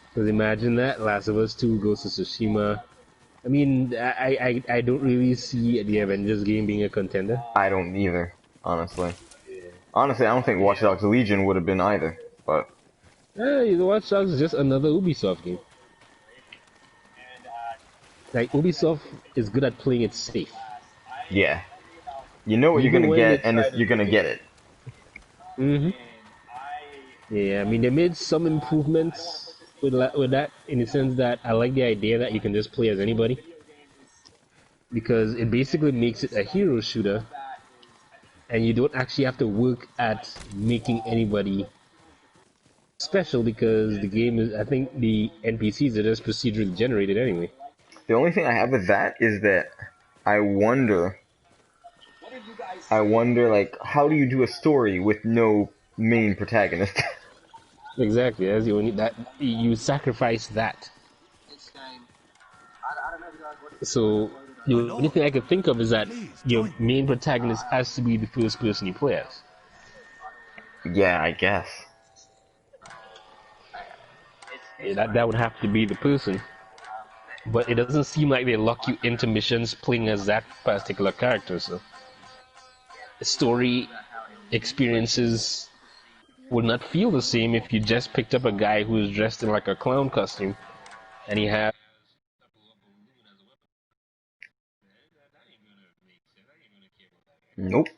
Because imagine that, Last of Us 2, Ghost of Tsushima. I mean, I don't really see the Avengers game being a contender. I don't either, honestly. Honestly, I don't think Watch Dogs Legion would have been either, but... Watch Dogs is just another Ubisoft game. Like, Ubisoft is good at playing it safe. Yeah. You know what you're gonna get, and you're gonna get it. Yeah, I mean, they made some improvements with that, in the sense that I like the idea that you can just play as anybody. Because it basically makes it a hero shooter, and you don't actually have to work at making anybody special, because the game is, I think the NPCs are just procedurally generated anyway. The only thing I have with that is that I wonder, like, how do you do a story with no main protagonist? Exactly, that's the only, that you sacrifice that. So the only thing I could think of is that your main protagonist has to be the first person you play as. Yeah, I guess. Yeah, that would have to be the person. But it doesn't seem like they lock you into missions playing as that particular character, so story experiences would not feel the same if you just picked up a guy who is dressed in like a clown costume and he has... Nope.